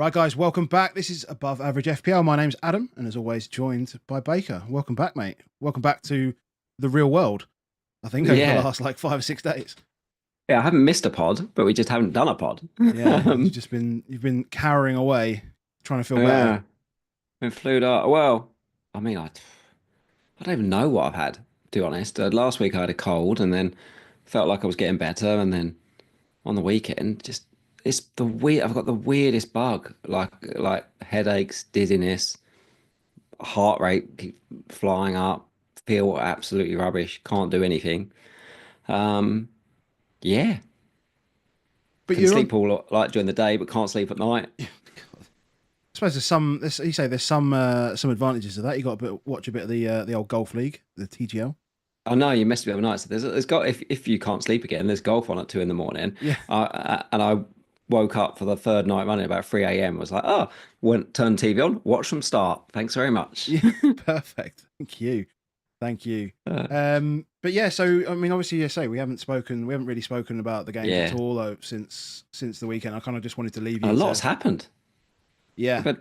Right, guys, welcome back. This is Above Average FPL. My name's Adam, and as always, joined by Baker. Welcome back, mate. Welcome back to the real world. I think over the last like 5 or 6 days. Yeah, I haven't missed a pod, but we just haven't done a pod. Yeah, you've been cowering away, trying to feel better. Yeah, been flued out. Well, I mean, I don't even know what I've had, to be honest. Last week I had a cold, and then felt like I was getting better, and then on the weekend, just it's the weird. I've got the weirdest bug, like headaches, dizziness, heart rate flying up, feel absolutely rubbish, can't do anything. Um, yeah, But can you're on. sleep all like during the day, but can't sleep at night. I suppose you say there's some advantages to that. You got to watch a bit of the old golf league, the TGL. I know you messed me up overnight. So there's got if you can't sleep again, there's golf on at 2 in the morning. Yeah, And I woke up for the third night running about 3 a.m. Was like, oh, went turn TV on, watch them start. Thanks very much. yeah, perfect. Thank you. Uh, But yeah, so I mean, obviously, you say we haven't really spoken about the games at yeah, all since the weekend. I kind of just wanted to leave a you lot's to, happened. yeah. We've had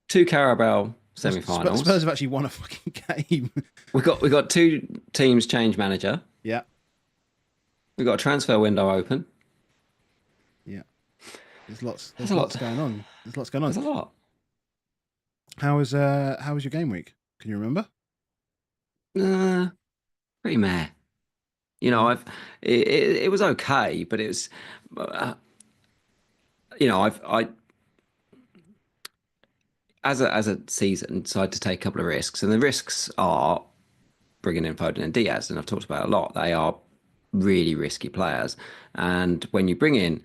two Carabao Spurs semi-finals. have actually won a fucking game. We got two teams change manager. Yeah, We got a transfer window open. yeah. There's lots. There's There's a lots lot. going on. There's lots going on. There's a lot. How was your game week? Can you remember? Uh, Pretty meh. You know, Yeah, it was okay, but it was, uh, I as a season decided to take a couple of risks, and the risks are bringing in Foden and Diaz, and I've talked about it a lot. They are really risky players, and when you bring in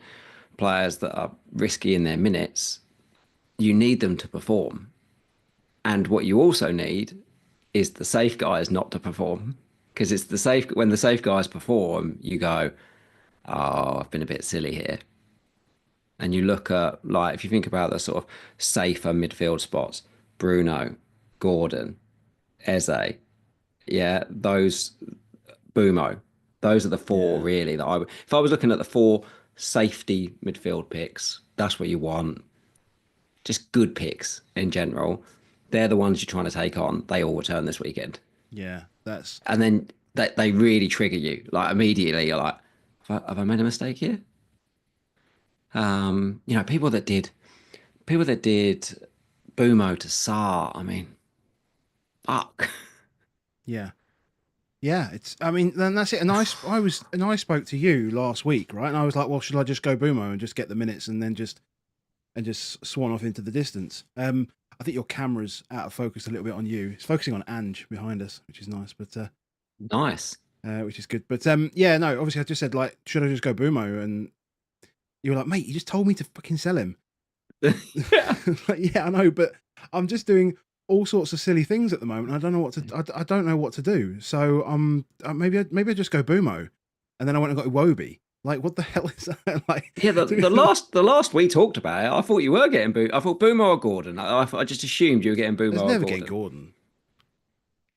players that are risky in their minutes, you need them to perform. And what you also need is the safe guys not to perform, because it's the safe when the safe guys perform, you go, oh, I've been a bit silly here. And you look at, like, if you think about the sort of safer midfield spots, Bruno, Gordon, Eze, yeah, those Bumo, those are the four yeah, really that if I was looking at the four safety midfield picks, that's what you want. Just good picks in general. They're the ones you're trying to take on. They all return this weekend. yeah. That's And then they really trigger you. Like immediately you're like, have I made a mistake here? You know, people that did Bumo to Sar, I mean, fuck. yeah, yeah. It's. I mean, then that's it. I spoke to you last week, right? And I was like, well, should I just go Boomo and just get the minutes and then just swan off into the distance? I think your camera's out of focus a little bit on you. It's focusing on Ange behind us, which is nice, but Nice. which is good. But yeah, no. Obviously, I just said like, should I just go Boomo? And you were like, mate, you just told me to fucking sell him. Yeah. Like, yeah, I know, but I'm just doing all sorts of silly things at the moment. I don't know what to. I don't know what to do. So maybe I just go Boomo, and then I went and got Iwobi. Like, what the hell is that? Like, Yeah, the last we talked about it, I thought you were getting I thought Boomer or Gordon. I just assumed you were getting I Boomer was or never getting Gordon. Gordon.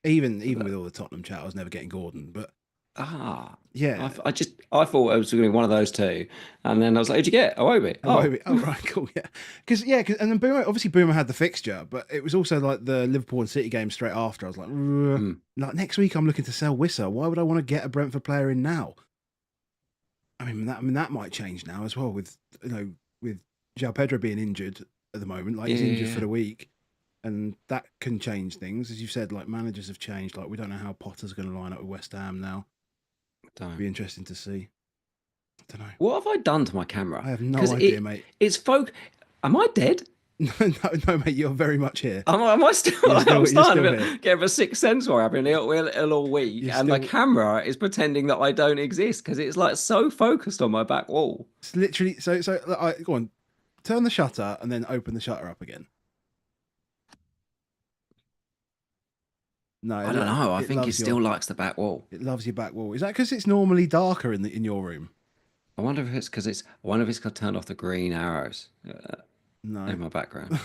Even with But, all the Tottenham chat, I was never getting Gordon. But ah, yeah, I thought it was going to be one of those two, and then I was like, "Who'd you get? Oh, Obi. Oh, Iwobi. Oh, right, cool. Yeah, and then Boomer, obviously Boomer had the fixture, but it was also like the Liverpool and City game straight after. I was like, mm, like next week I'm looking to sell Wissa. Why would I want to get a Brentford player in now? I mean that might change now as well with with Pedro being injured at the moment. Like yeah, he's injured yeah, for yeah. the week, and that can change things. As you said, like managers have changed. Like we don't know how Potter's going to line up with West Ham now. Don't. Be interesting to see. I don't know. What have I done to my camera? I have no Because idea, mate. it's folk. Am I dead? No, no, no, mate. You're very much here. Am I still? I'm You're starting still to here. get a sixth sense where I've been ill all week, You're and my still. camera is pretending that I don't exist because it's like so focused on my back wall. It's literally so. Go on. Turn the shutter and then open the shutter up again. No, I don't know. I it think it loves still likes the back wall. it loves your back wall. Is that because it's normally darker in your room? I wonder if it's because I wonder if it's got turned off the green arrows No. in my background.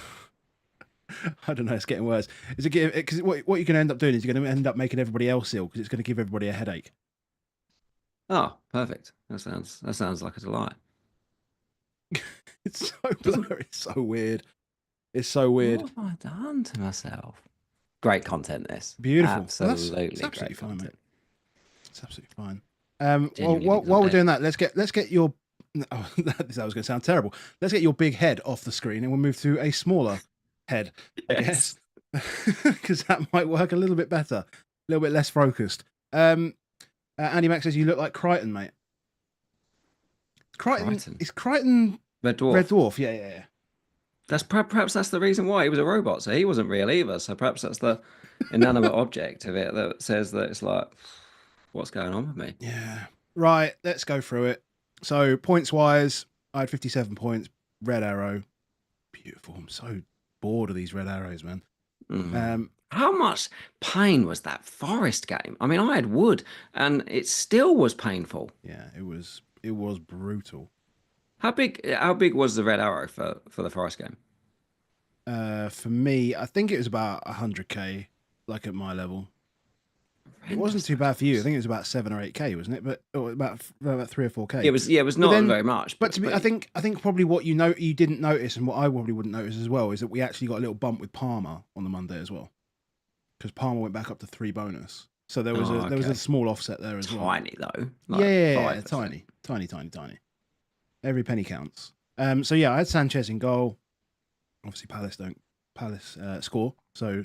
I don't know. It's getting worse. Is it because what you're going to end up doing is you're going to end up making everybody else ill because it's going to give everybody a headache. Oh, perfect. That sounds like a delight. It's so Doesn't blurry. It's so weird. It's so weird. What have I done to myself? Great content, this. Beautiful. Well, it's Absolutely absolutely great fine, mate. content. It's absolutely fine. Well, Genuinely while, because I'm while we're dead. doing that, let's get your. Oh, that was going to sound terrible. Let's get your big head off the screen, and we'll move to a smaller head, I Yes. guess, because that might work a little bit better, a little bit less focused. Andy Mac says you look like Crichton, mate. Crichton Crichton. is Crichton Red Red Dwarf. Dwarf. Yeah, yeah, yeah. That's perhaps that's the reason why he was a robot. So he wasn't real either. So perhaps that's the inanimate object of it that says that it's like, what's going on with me? Yeah. Right. Let's go through it. So points wise, I had 57 points. Red arrow. Beautiful. I'm so bored of these red arrows, man. How much pain was that Forest game? I mean, I had wood, and it still was painful. Yeah, it was brutal. How big was the red arrow for the Forest game? For me, I think it was about 100k, like at my level. It wasn't Horrendous too that bad for you. I was. think it was about 7 or 8k, wasn't it? But about 3 or 4k. It was But not then, very much, but to me, I think probably what you didn't notice, and what I probably wouldn't notice as well, is that we actually got a little bump with Palmer on the Monday as well, because Palmer went back up to 3 bonus. So there was a Okay. small offset there as well. Tiny though, Yeah, like yeah, yeah, 5%. tiny. Every penny counts. So yeah, I had Sanchez in goal. Obviously, Palace score, so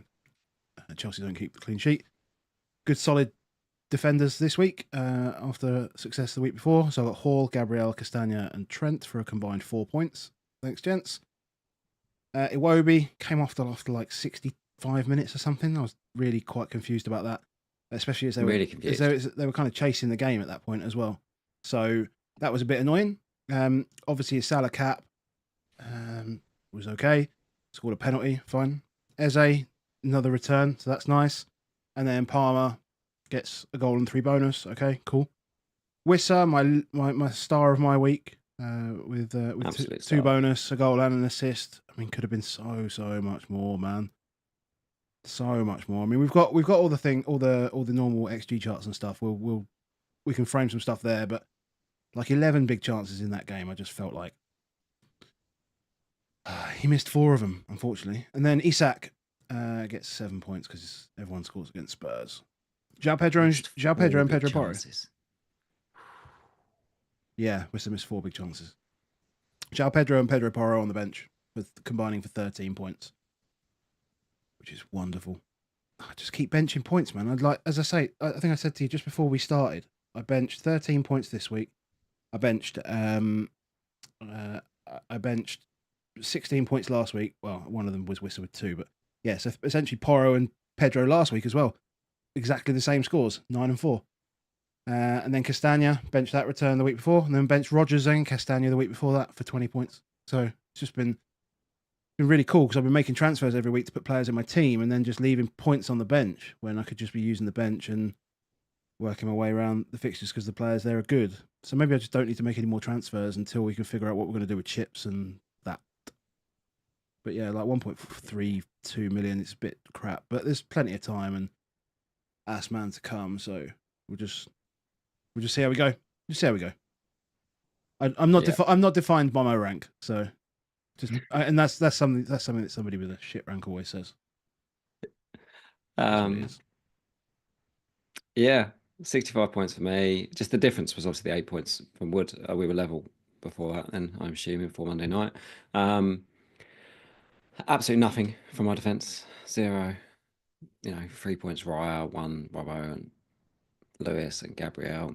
Chelsea don't keep the clean sheet. Good solid defenders this week after success the week before. So I got Hall, Gabriel, Castagna, and Trent for a combined 4 points. Thanks, gents. Iwobi came off after like 65 minutes or something. I was really quite confused about that, especially as Really confused. they were kind of chasing the game at that point as well. So that was a bit annoying. Obviously, a Salah cap was okay. Scored a penalty, fine. Eze, another return, so that's nice. And then Palmer gets a goal and 3 bonus. Okay, cool. Wissa, my star of my week, with Absolute two star. bonus, a goal and an assist. I mean, could have been so much more, man. So much more. I mean, we've got all the normal XG charts and stuff. We can frame some stuff there, but like 11 big chances in that game, I just felt like he missed 4 of them, unfortunately. And then Isak gets 7 points because everyone scores against Spurs. João Pedro and Pedro Porro. Yeah, Wissa missed 4 big chances. João Pedro and Pedro Porro on the bench, with combining for 13 points, which is wonderful. I just keep benching points, man. I'd like, as I say, I think I said to you just before we started, I benched 13 points this week. I benched 16 points last week. Well, one of them was Wissa with 2, but yeah, so essentially Porro and Pedro last week as well. Exactly the same scores, 9 and 4. And then Castagna benched that return the week before, and then benched Rogers and Castagna the week before that for 20 points. So it's just been really cool because I've been making transfers every week to put players in my team and then just leaving points on the bench when I could just be using the bench and working my way around the fixtures because the players there are good. So maybe I just don't need to make any more transfers until we can figure out what we're going to do with chips and that. But yeah, like 1.32 million, it's a bit crap, but there's plenty of time and ass man to come. So we'll just see how we go. Just see how we go. I'm not I'm not defined by my rank, so just and that's something that somebody with a shit rank always says. That's what it is. Yeah, 65 points for me. Just the difference was obviously the 8 points from Wood. We were level before that, then I'm assuming for Monday night. Absolutely nothing from my defence. 0. 3 points Raya, 1 Robbo and Lewis and Gabriel.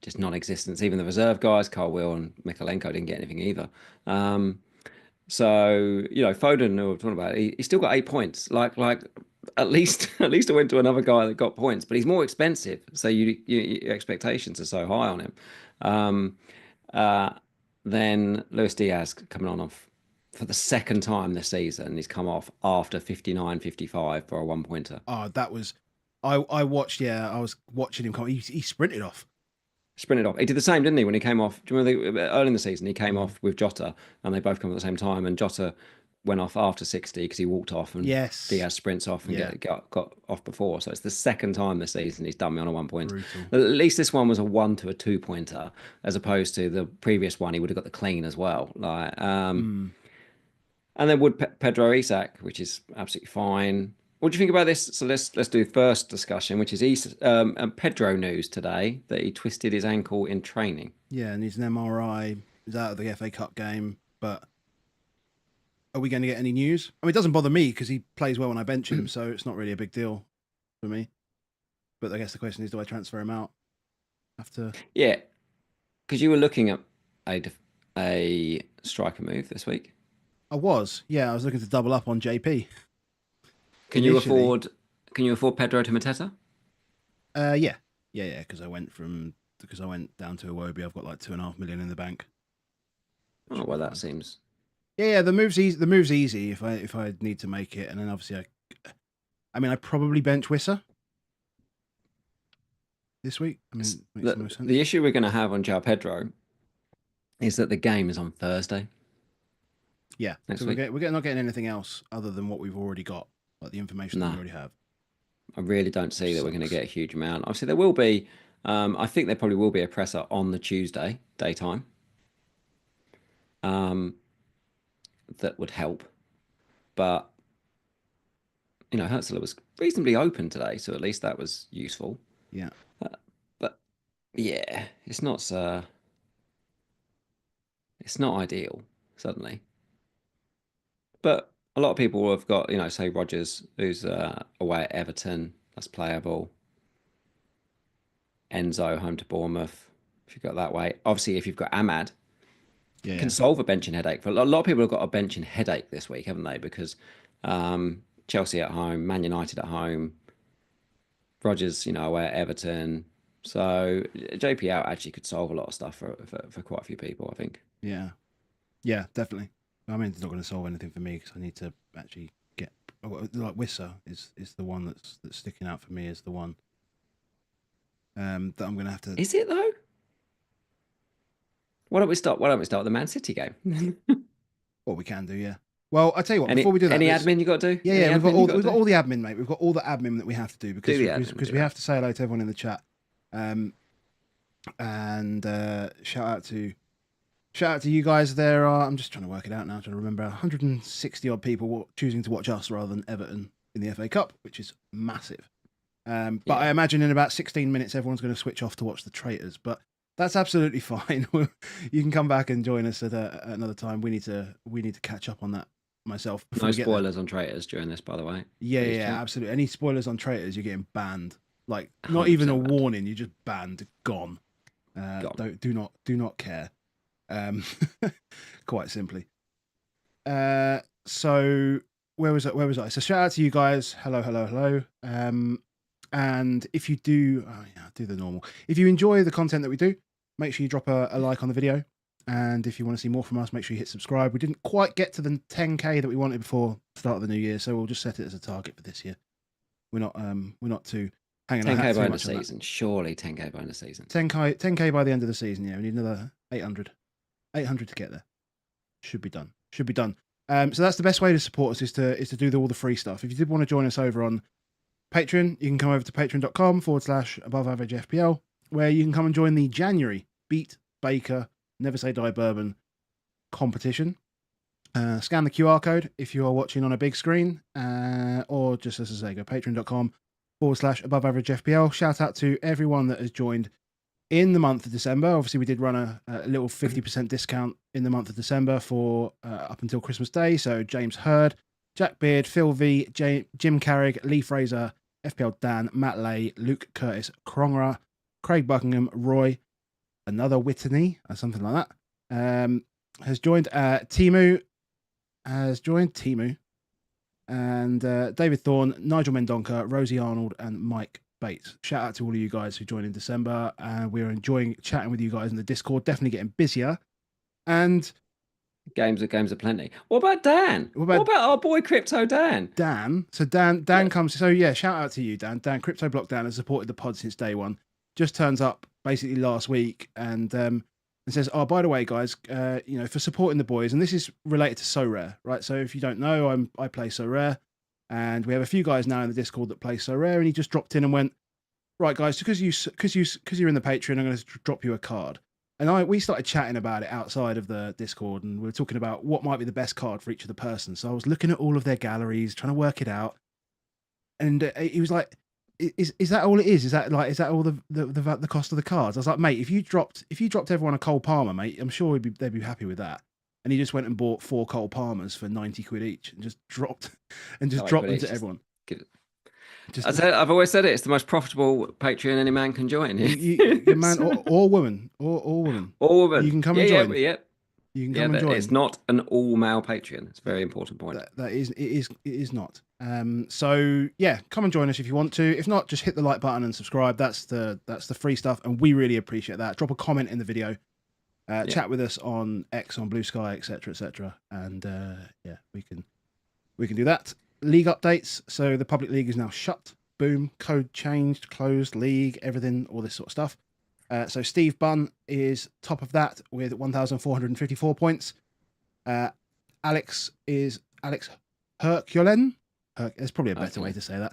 Just non-existence. Even the reserve guys, Carl Will and Mikalenko didn't get anything either. So Foden, who we're talking about, he still got 8 points. Like at least I went to another guy that got points, but he's more expensive, so your expectations are so high on him. Then Luis Diaz coming on off for the second time this season. He's come off after 59-55 for a 1-pointer. Oh, that was I watched. Yeah, I was watching him come. He sprinted off. Sprinted off. He did the same, didn't he? When he came off. Do you remember early in the season he came off with Jota, and they both come at the same time, and Jota went off after 60 because he walked off, and Diaz sprints off and got off before. So it's the second time this season he's done me on a 1-point. At least this one was a 1 to a 2-pointer, as opposed to the previous one he would have got the clean as well. Like And then would Pedro Isak, which is absolutely fine. What do you think about this? So let's do first discussion, which is and Pedro news today that he twisted his ankle in training. Yeah, and he's an MRI. He's out of the FA Cup game. But are we going to get any news? I mean, it doesn't bother me because he plays well when I bench him, so it's not really a big deal for me. But I guess the question is, do I transfer him out? Have to. Yeah, because you were looking at a striker move this week. I was looking to double up on JP. Can you afford? Can you afford Pedro to Mateta? Yeah. Because I went down to Iwobi. I've got like 2.5 million in the bank. Oh well, that seems. Yeah. The move's easy. The move's easy if I need to make it, and then obviously I probably bench Wissa this week. I mean, makes the most sense. The issue we're going to have on João Pedro is that the game is on Thursday. Yeah, next so week. We're not getting anything else other than what we've already got, like the information that we already have. I really don't see that we're going to get a huge amount. Obviously, there will be. I think there probably will be a presser on the Tuesday daytime. That would help, but Herzler was reasonably open today, so at least that was useful. Yeah, but yeah, it's not ideal suddenly. But a lot of people have got, say Rodgers, who's away at Everton, that's playable. Enzo home to Bournemouth, if you've got that way. Obviously, if you've got Ahmad, can solve a benching headache. For a lot of people have got a benching headache this week, haven't they? Because Chelsea at home, Man United at home, Rodgers, away at Everton. So JP out actually could solve a lot of stuff for quite a few people, I think. Yeah, definitely. I mean, it's not going to solve anything for me because I need to actually get like Wissa is the one that's sticking out for me as the one that I'm going to have to. Is it though? Why don't we start the Man City game? What we can do, yeah. Well, I tell you what. Before we do that, any admin you got to do? Yeah, we've got all the admin, mate. We've got all the admin that we have to do because we have to say hello to everyone in the chat. And shout out to you guys. There are, I'm just trying to work it out now, trying to remember, 160 odd people choosing to watch us rather than Everton in the FA Cup, which is massive. But I imagine in about 16 minutes, everyone's going to switch off to watch the Traitors. But that's absolutely fine. You can come back and join us at another time. We need to catch up on that myself. No spoilers on Traitors during this, by the way. Yeah, absolutely. Any spoilers on Traitors, you're getting banned. Like, not even a warning. You're just banned. Gone. Do not care. Quite simply. So where was I? So shout out to you guys. Hello. And if you do, do the normal. If you enjoy the content that we do, make sure you drop a like on the video. And if you want to see more from us, make sure you hit subscribe. We didn't quite get to the 10K that we wanted before the start of the new year, so we'll just set it as a target for this year. We're not too hanging on 10K by the season. Surely 10K by the season. 10K by the end of the season. Yeah, we need another 800 to get there. Should be done. So that's the best way to support us is to do all the free stuff. If you did want to join us over on Patreon, you can come over to patreon.com/aboveaveragefpl, where you can come and join the January Beat Baker Never Say Die Bourbon competition. Scan the QR code if you are watching on a big screen, or just as I say, go patreon.com/aboveaveragefpl. Shout out to everyone that has joined in the month of December. Obviously, we did run a little 50% discount in the month of December for up until Christmas Day. So James Hurd, Jack Beard, Phil V, Jim Carrick, Lee Fraser, FPL Dan, Matt Lay, Luke Curtis, Krongera, Craig Buckingham, Roy, another Whitney, or something like that, has joined. Timu has joined. And David Thorne, Nigel Mendonca, Rosie Arnold, and Mike Bates. Shout out to all of you guys who joined in December. We're enjoying chatting with you guys in the Discord. Definitely getting busier. And games are plenty. What about Dan? What about our boy Crypto Dan? So Dan comes. So yeah, shout out to you, Dan. Crypto Block Dan has supported the pod since day one. Just turns up basically last week and says, "Oh, by the way, guys, for supporting the boys, and this is related to So Rare, right? So if you don't know, I play So Rare, and we have a few guys now in the Discord that play So Rare, and he just dropped in and went, right, guys, because you're in the Patreon, I'm going to drop you a card. And we started chatting about it outside of the Discord, and we were talking about what might be the best card for each of the persons. So I was looking at all of their galleries, trying to work it out, and he was like, "Is that all it is? Is that all the cost of the cards?" I was like, "Mate, if you dropped everyone a Cole Palmer, mate, I'm sure they'd be happy with that." And he just went and bought 4 Cole Palmers for 90 quid each, and just dropped them to everyone. I've always said it's the most profitable Patreon any man can join. You man or woman or woman, or woman, you can come and join. Yeah. You can come and join. It's not an all-male Patreon. It's a very important point. It is not. So yeah, come and join us if you want to. If not, just hit the like button and subscribe. That's the free stuff, and we really appreciate that. Drop a comment in the video. Chat with us on X, on Blue Sky, etc., and yeah, we can do that. League updates. So the public league is now shut. Boom. Code changed. Closed. League. Everything. All this sort of stuff. So Steve Bunn is top of that with 1,454 points. Alex Herculen. There's probably a better way to say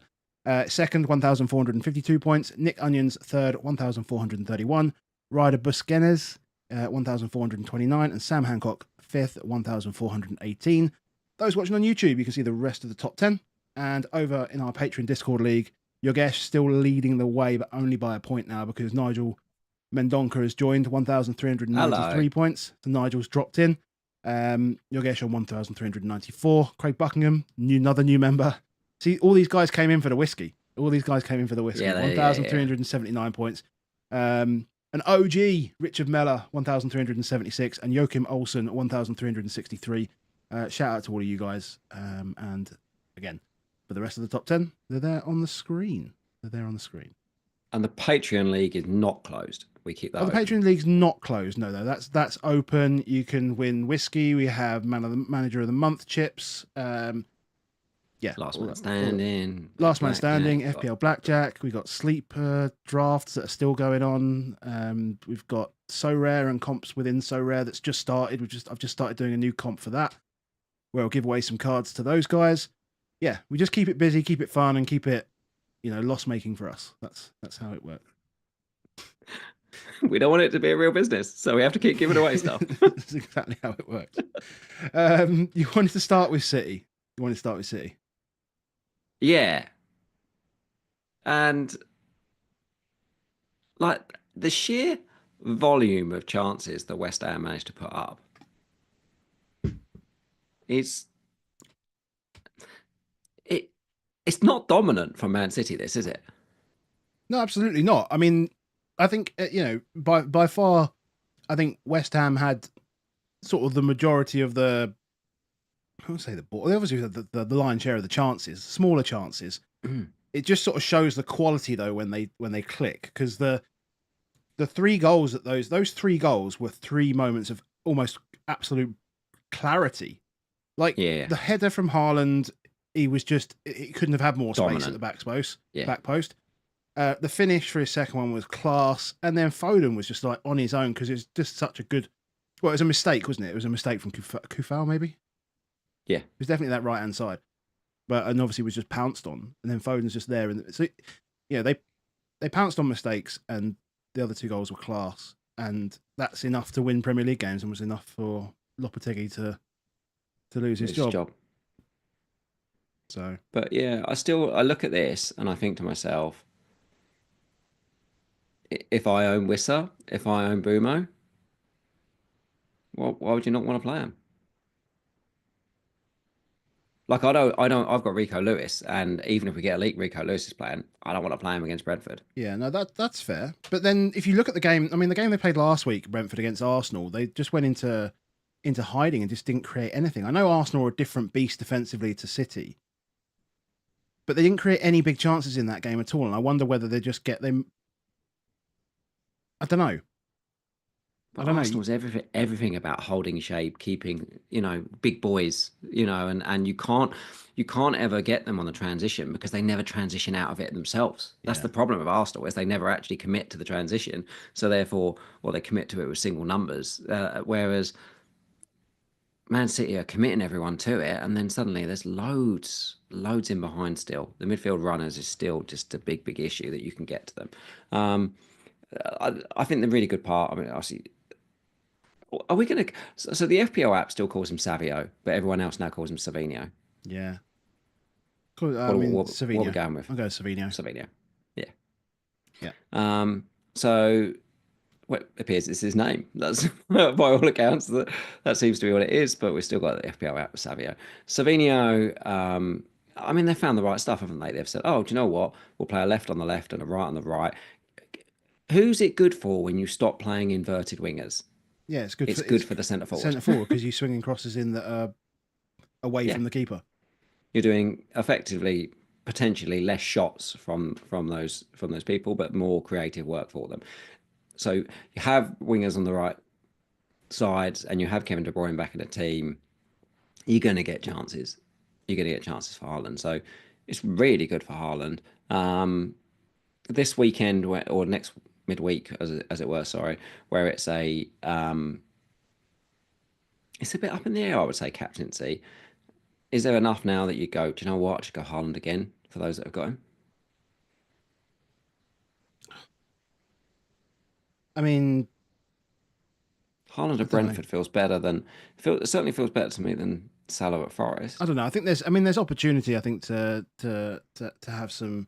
that. Second, 1,452 points. Nick Onions, third, 1,431. Ryder Busquenes, 1,429. And Sam Hancock, fifth, 1,418. Those watching on YouTube, you can see the rest of the top 10. And over in our Patreon Discord League, Yogesh still leading the way, but only by a point now because Nigel Mendonca has joined, 1,393 points. So Nigel's dropped in. Yogesh on 1,394. Craig Buckingham, another new member. See, all these guys came in for the whiskey. Yeah, 1,379 points. An OG, Richard Meller, 1,376. And Joachim Olsen, 1,363. Shout out to all of you guys. And again, for the rest of the top 10, they're there on the screen. And the Patreon League is not closed. We keep that. The Patreon League's not closed. No, that's open. You can win whiskey. We have Manager of the Month chips. Last man standing. FPL Blackjack. We got sleeper drafts that are still going on. We've got So Rare and comps within So Rare that's just started. I've just started doing a new comp for that, where I'll give away some cards to those guys. Yeah, we just keep it busy, keep it fun, and keep it, loss making for us. That's how it works. We don't want it to be a real business, so we have to keep giving away stuff. That's exactly how it works. You wanted to start with City. Yeah. And like the sheer volume of chances that West Ham managed to put up it's not dominant from Man City, this, is it? No, absolutely not. I mean, I think, by far, I think West Ham had sort of the majority of the, I won't say the ball. They obviously had the lion's share of the chances, smaller chances. It just sort of shows the quality though when they click, because the 3 goals that those 3 goals were 3 moments of almost absolute clarity. Like the header from Haaland, he couldn't have had more space at the back post. The finish for his second one was class, and then Foden was just like on his own because it's just such a good. Well, it was a mistake, wasn't it? It was a mistake from Kufal, maybe. Yeah, it was definitely that right hand side, and obviously was just pounced on, and then Foden's just there, and so they pounced on mistakes, and the other 2 goals were class, and that's enough to win Premier League games, and was enough for Lopetegui to lose his job. So, but yeah, I look at this and I think to myself, if I own Wissa, if I own Bumo, well, why would you not want to play him? Like I've got Rico Lewis, and even if we get a leak Rico Lewis is playing, I don't want to play him against Brentford. Yeah, no, that's fair. But then if you look at the game, I mean, the game they played last week, Brentford against Arsenal, they just went into hiding and just didn't create anything. I know Arsenal are a different beast defensively to City, but they didn't create any big chances in that game at all. And I wonder whether they just get them. I don't know. But Arsenal's everything about holding shape, keeping, big boys, and you can't ever get them on the transition because they never transition out of it themselves. That's the problem of Arsenal, is they never actually commit to the transition. So therefore, they commit to it with single numbers. Whereas Man City are committing everyone to it, and then suddenly there's loads in behind still. The midfield runners is still just a big issue that you can get to them. I think the really good part, I mean, obviously, Are we going to? So the FPL app still calls him Savio, but everyone else now calls him Semenyo. Yeah. Cool. I What, mean, what are we Savinho. going with? I'll go Savinho. Savinho. Yeah. Yeah. So well, it appears it's his name. That's by all accounts that seems to be what it is. But we've still got the FPL app with Savio. Savinho. I mean, they found the right stuff, haven't they? They've said, "Oh, do you know what? We'll play a left on the left and a right on the right." Who's it good for when you stop playing inverted wingers? Yeah, it's good It's for good for the centre forward. centre forward because you're swinging crosses in that are away Yeah, from the keeper. you're doing effectively potentially less shots from those people, but more creative work for them. So you have wingers on the right sides, and you have Kevin De Bruyne back in the team. You're going to get chances. You're going to get chances for Haaland. So it's really good for Haaland. This weekend or next midweek, as it were, sorry, where it's a bit up in the air. I would say captaincy. Is there enough now that you go? Do you know what? I should go Haaland again for those that have got him. I mean, Haaland I at don't know. Brentford feels better than it certainly feels better to me than Salah at I Forest. don't know. I think there's opportunity. I think to have some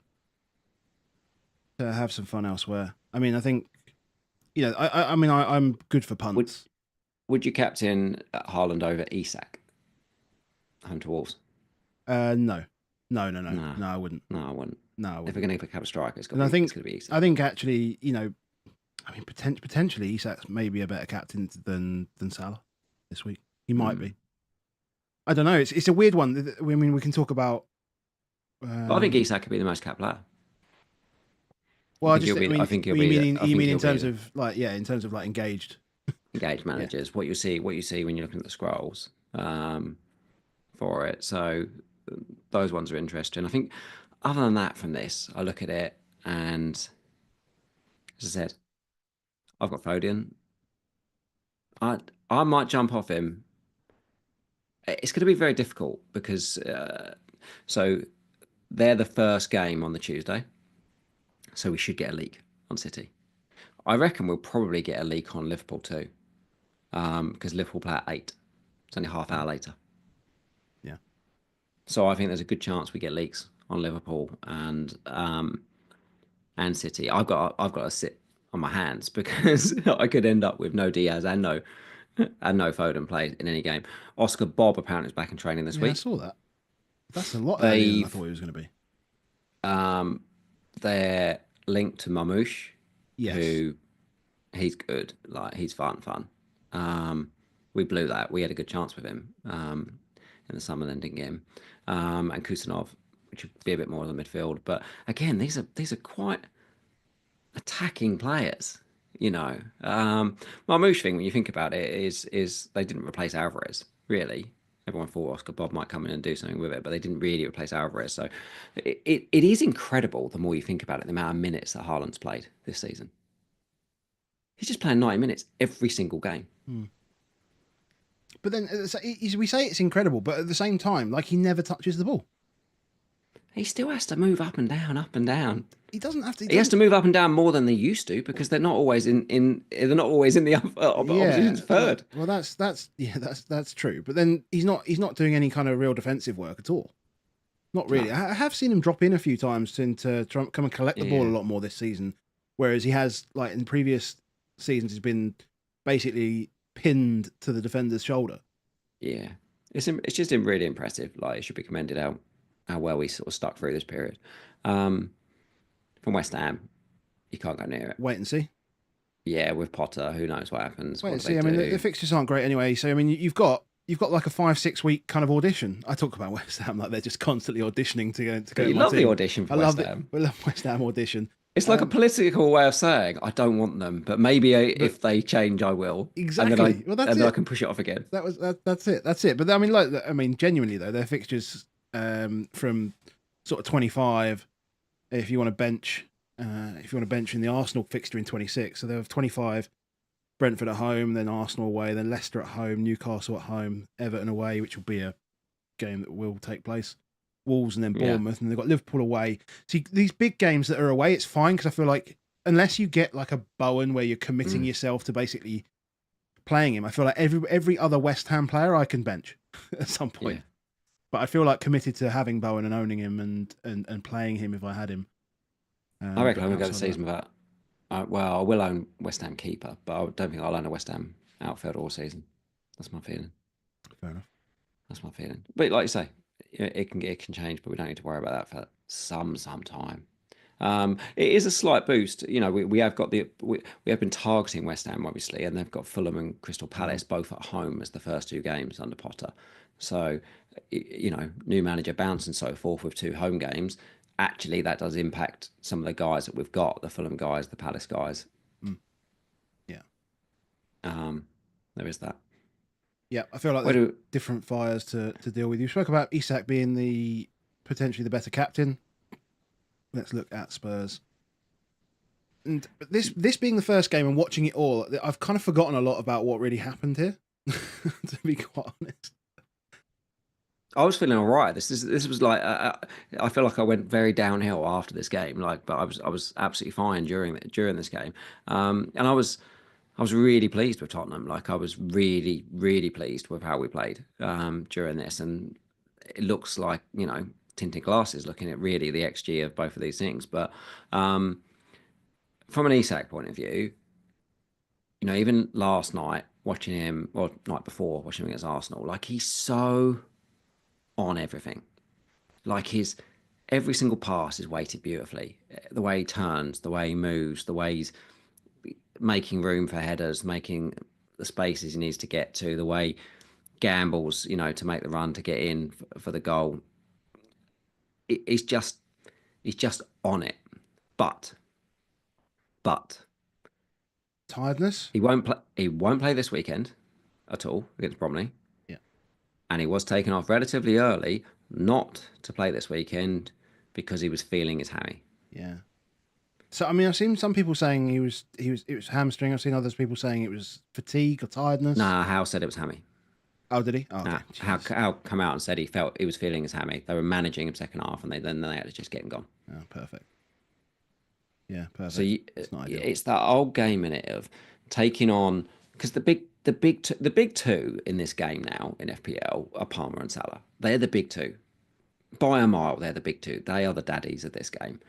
fun elsewhere. I mean, I think I'm good for Would punts. would you captain Haaland over Isak home to Wolves? No, No, no, I wouldn't. no, I wouldn't. No, I If we're wouldn't. going to pick up a striker, And I it's think going to be I Isak. think actually, I mean, potentially Isak's maybe a better captain than Salah this week. He might Hmm. be. I don't know. It's a weird one. I mean, we can talk about. But I think Um, Isak could be the most capped player. I well, think he'll be. I think he'll be. I you think mean in he'll be terms the of like in terms of like engaged? engaged Yeah, managers. What you see when you're looking at the scrolls for it. So those ones are interesting. I think other than that, from this, I look at it and, as I said, I've got Foden. I might jump off him. It's going to be very difficult because so they're the first game on the Tuesday, so we should get a leak on City. I reckon we'll probably get a leak on Liverpool too, because Liverpool play at 8. It's only half hour later. yeah. So I think there's a good chance we get leaks on Liverpool and City. I've got to sit on my hands because I could end up with no Diaz and no Foden played in any game. Oscar Bob apparently is back in training this Yeah, I week. saw that. That's a lot earlier than I They've thought it was going to be. they're linked to Mamouche, Yes. who he's good. Like he's fun. We blew that. We had a good chance with him in the summer, then didn't get him. And Kusanov, which would be a bit more of the midfield. But again, these are quite attacking players. Marmoush thing when you think about it is they didn't replace Alvarez really. Everyone thought Oscar Bob might come in and do something with it, but they didn't really replace Alvarez. So it is incredible the more you think about it, the amount of minutes that Haaland's played this season. He's just playing 90 minutes every single game. Hmm. But then we say it's incredible, but at the same time, like he never touches the ball. He still has to move up and down, up and down. He doesn't have to. He has to move up and down more than they used to because they're not always in they're not always in the Yeah, opposition's third. well, that's true. But then he's not doing any kind of real defensive work at all. Not really. No. I have seen him drop in a few times to try and come and collect the ball a Yeah. lot more this season, whereas he has like in previous seasons he's been basically pinned to the defender's shoulder. Yeah. It's just really impressive. Like it should be commended how well we sort of stuck through this period. Um, from West Ham, you can't go near it. Wait and see. Yeah, with Potter, who knows what happens? Wait What and do they see. I mean, the do? fixtures aren't great anyway. So I mean, you've got like a 5-6 week kind of audition. I talk about West Ham like they're just constantly auditioning to go But to you my love the team. audition for I West love it. Ham. We love West Ham audition. It's like a political way of saying I don't want them, but maybe But if they change, I will. exactly. Well, that's And then I it. can push it off again. That's it. That's it. But I mean, genuinely though, their fixtures from sort of 25. If you want to bench, in the Arsenal fixture in 26, so they have 25. Brentford at home, then Arsenal away, then Leicester at home, Newcastle at home, Everton away, which will be a game that will take place. Wolves and then Yeah. Bournemouth, and they've got Liverpool away. See, these big games that are away, it's fine because I feel like unless you get like a Bowen where you're committing yourself to basically playing him. I feel like every other West Ham player I can bench at some point. Yeah. But I feel like committed to having Bowen and owning him and playing him if I had him. I reckon But I'm going to go the outside of season without. Well, I will own West Ham keeper, but I don't think I'll own a West Ham outfield all season. That's my feeling. that, fair enough. That's my feeling. But like you say, it can change, but we don't need to worry about that for some time. It is a slight boost. You know, we have got we have been targeting West Ham obviously, and they've got Fulham and Crystal Palace both at home as the first two games under Potter. So, you know, new manager bounce and so forth with two home games. Actually, that does impact some of the guys that we've got, the Fulham guys, the Palace guys. Mm. Yeah. There is that. Yeah, I feel like there's different fires to deal with. You spoke about Isak being potentially the better captain. Let's look at Spurs. And this being the first game and watching it all, I've kind of forgotten a lot about what really happened here, to be quite honest. I was feeling all right. This was like I feel like I went very downhill after this game. Like, but I was absolutely fine during this game, and I was really pleased with Tottenham. Like, I was really pleased with how we played during this, and it looks like, you know, tinted glasses looking at really the XG of both of these things. But from an Isak point of view, you know, even last night watching him, or night before watching him against Arsenal, like, he's so on everything. Like, every single pass is weighted beautifully. The way he turns, the way he moves, the way he's making room for headers, making the spaces he needs to get to, the way gambles, you know, to make the run to get in for the goal. He's just on it. But Tiredness? he won't play. He won't play this weekend at all against Bromley. Yeah. And he was taken off relatively early, not to play this weekend because he was feeling his hammy. Yeah. So I mean, I've seen some people saying it was hamstring. I've seen others people saying it was fatigue or tiredness. Nah, Howe said it was hammy. Oh, did he? Oh, okay. Howe come out and said he was feeling his hammy. They were managing him second half, and then they had to just get him gone. Oh, perfect. Yeah, perfect. So it's that old game in it of taking on, because the big two in this game now in FPL are Palmer and Salah. They're the big two. By a mile, they're the big two. They are the daddies of this game.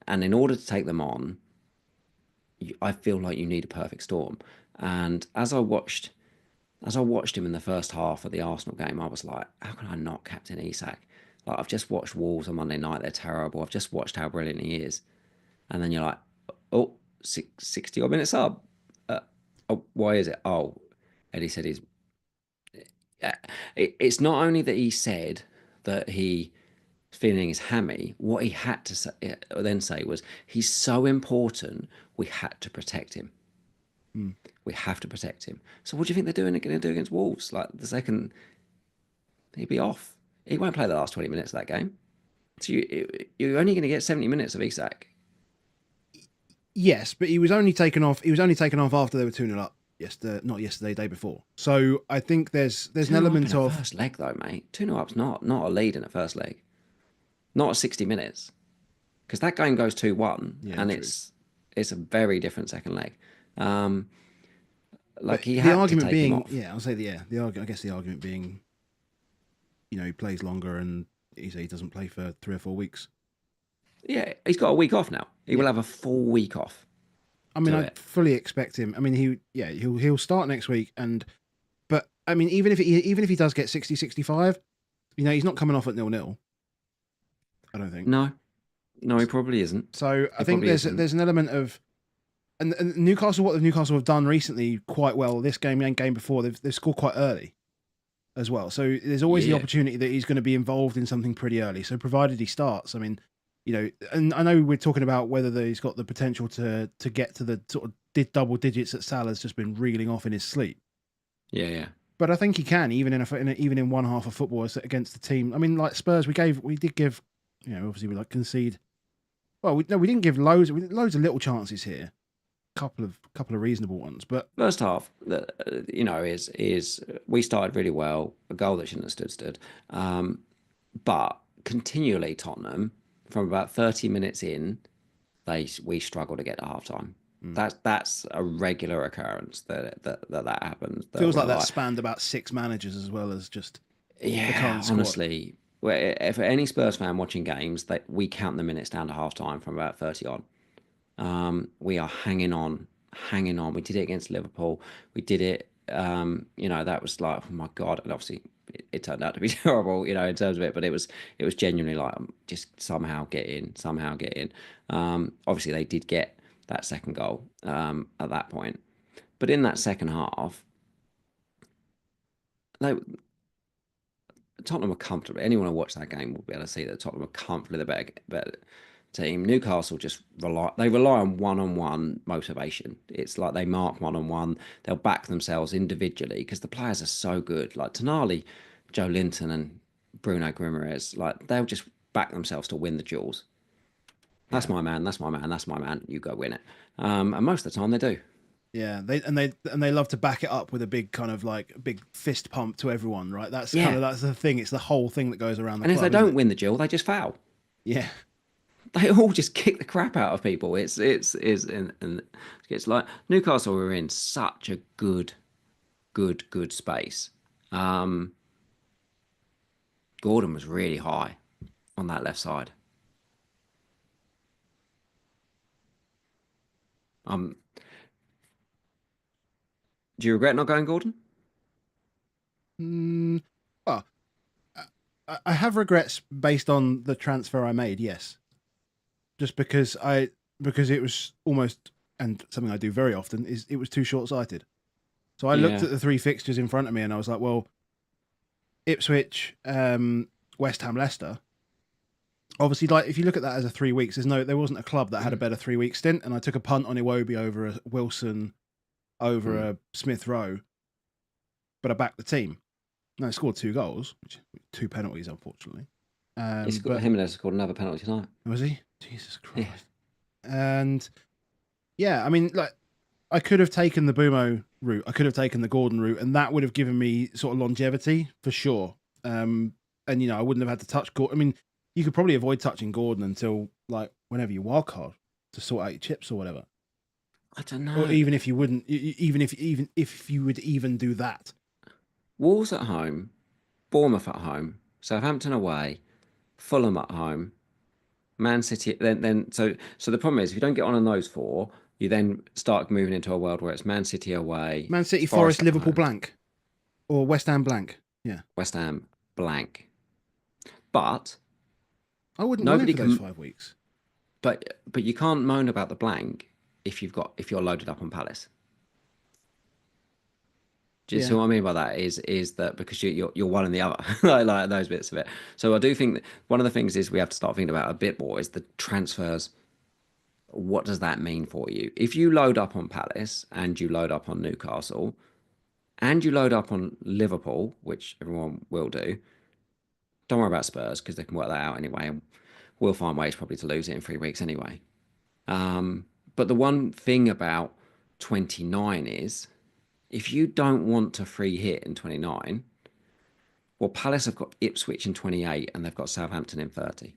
And in order to take them on, I feel like you need a perfect storm. And as I watched him in the first half of the Arsenal game, I was like, how can I not captain Isak? Like, I've just watched Wolves on Monday night. They're terrible. I've just watched how brilliant he is. And then you're like, oh, 60 odd minutes up. Oh, why is it? Oh, Eddie said he's... It's not only that he said that he feeling his hammy, what he had to then say was, he's so important, we had to protect him. We have to protect him. So what do you think they're going to do against Wolves? Like, the second he'd be off, he won't play the last 20 minutes of that game. So you're only going to get 70 minutes of Isak. Yes, but he was only taken off. He was only taken off after they were 2-0 up. Not yesterday, day before. So I think there's an element of first leg though, mate. 2-0 up's not a lead in a first leg. Not at 60 minutes, because that game goes 2-1, and true. It's a very different second leg. Like, he had the argument to take him off. Yeah, I'll say the argument. I guess the argument being, you know, he plays longer and he doesn't play for 3 or 4 weeks. Yeah, he's got a week off now. He will have a full week off. I mean, I fully expect him. I mean, he'll start next week, but I mean, even if he does get 60, 65, you know, he's not coming off at 0-0. I don't think. No, he probably isn't. So I think there's an element of, and Newcastle, what Newcastle have done recently quite well, this game and game before, they've scored quite early as well. So there's always the opportunity that he's going to be involved in something pretty early. So provided he starts, I mean, you know, and I know we're talking about whether he's got the potential to get to the sort of double digits that Salah's just been reeling off in his sleep. Yeah. But I think he can, even in one half of football against the team. I mean, like Spurs, we did give, you know, obviously we concede. Well, we didn't give loads of little chances here. Couple of reasonable ones, but first half, you know, is we started really well, a goal that shouldn't have stood, but continually Tottenham, from about 30 minutes in, we struggle to get to half time. Mm. That's a regular occurrence that happens. That Feels we're like that like, spanned about 6 managers as well as just the yeah, current squad. honestly, if any Spurs fan watching games, that we count the minutes down to half time from about 30 on. We are hanging on, hanging on. We did it against Liverpool. We did it. That was like, oh my God. And obviously, it turned out to be terrible, in terms of it. But it was genuinely like, just somehow get in, somehow get in. Obviously, they did get that second goal at that point. But in that second half, they, Tottenham were comfortable. Anyone who watched that game will be able to see that Tottenham were comfortably the better team. Newcastle just rely on one-on-one motivation. It's like they mark one-on-one. They'll back themselves individually because the players are so good. Like Tonali, Joe Linton, and Bruno Guimaraes, like they'll just back themselves to win the duels. That's Yeah. my man. That's my man. That's my man. You go win it. And most of the time they do. Yeah, they love to back it up with a big kind of like big fist pump to everyone, right? Yeah. That's the thing. It's the whole thing that goes around the And if they club, isn't don't it? win the duel, they just foul. Yeah, They all just kick the crap out of people. And it's like Newcastle were in such a good space. Um, Gordon was really high on that left side. Um, do you regret not going Gordon? mm, well, I have regrets based on the transfer I made. Yes, just because it was almost, and something I do very often is it was too short sighted. So I looked Yeah, at the three fixtures in front of me and I was like, well, Ipswich, West Ham, Leicester. Obviously, like if you look at that as a 3 weeks, there wasn't a club that had a better 3 week stint, and I took a punt on Iwobi over a Wilson, over mm. a Smith Rowe, but I backed the team. No, I scored 2 goals, two penalties, unfortunately. But Jimenez scored another penalty tonight. was he? Jesus Yeah, Christ! And yeah, I mean, like I could have taken the Bumo route, I could have taken the Gordon route, and that would have given me sort of longevity for sure. And I wouldn't have had to touch Gordon. I mean, you could probably avoid touching Gordon until like whenever you wildcard to sort out your chips or whatever. I don't Or know. even if you wouldn't, even if you would even do that. Wolves at home, Bournemouth at home, Southampton away, Fulham at home, Man City. So the problem is if you don't get on those four, you then start moving into a world where it's Man City away, Man City, Forest Forest, at Liverpool, home, blank, or West Ham, blank. Yeah, West Ham blank. But I wouldn't want him nobody for those can. 5 weeks. But you can't moan about the blank if you're loaded up on Palace. Do you see Yeah, what I mean by that? Is that because you're one and the other, like those bits of it. So I do think that one of the things is we have to start thinking about a bit more is the transfers. What does that mean for you? If you load up on Palace and you load up on Newcastle and you load up on Liverpool, which everyone will do, don't worry about Spurs because they can work that out anyway, and we'll find ways probably to lose it in 3 weeks anyway. But the one thing about 29 is if you don't want to free hit in 29, well, Palace have got Ipswich in 28 and they've got Southampton in 30.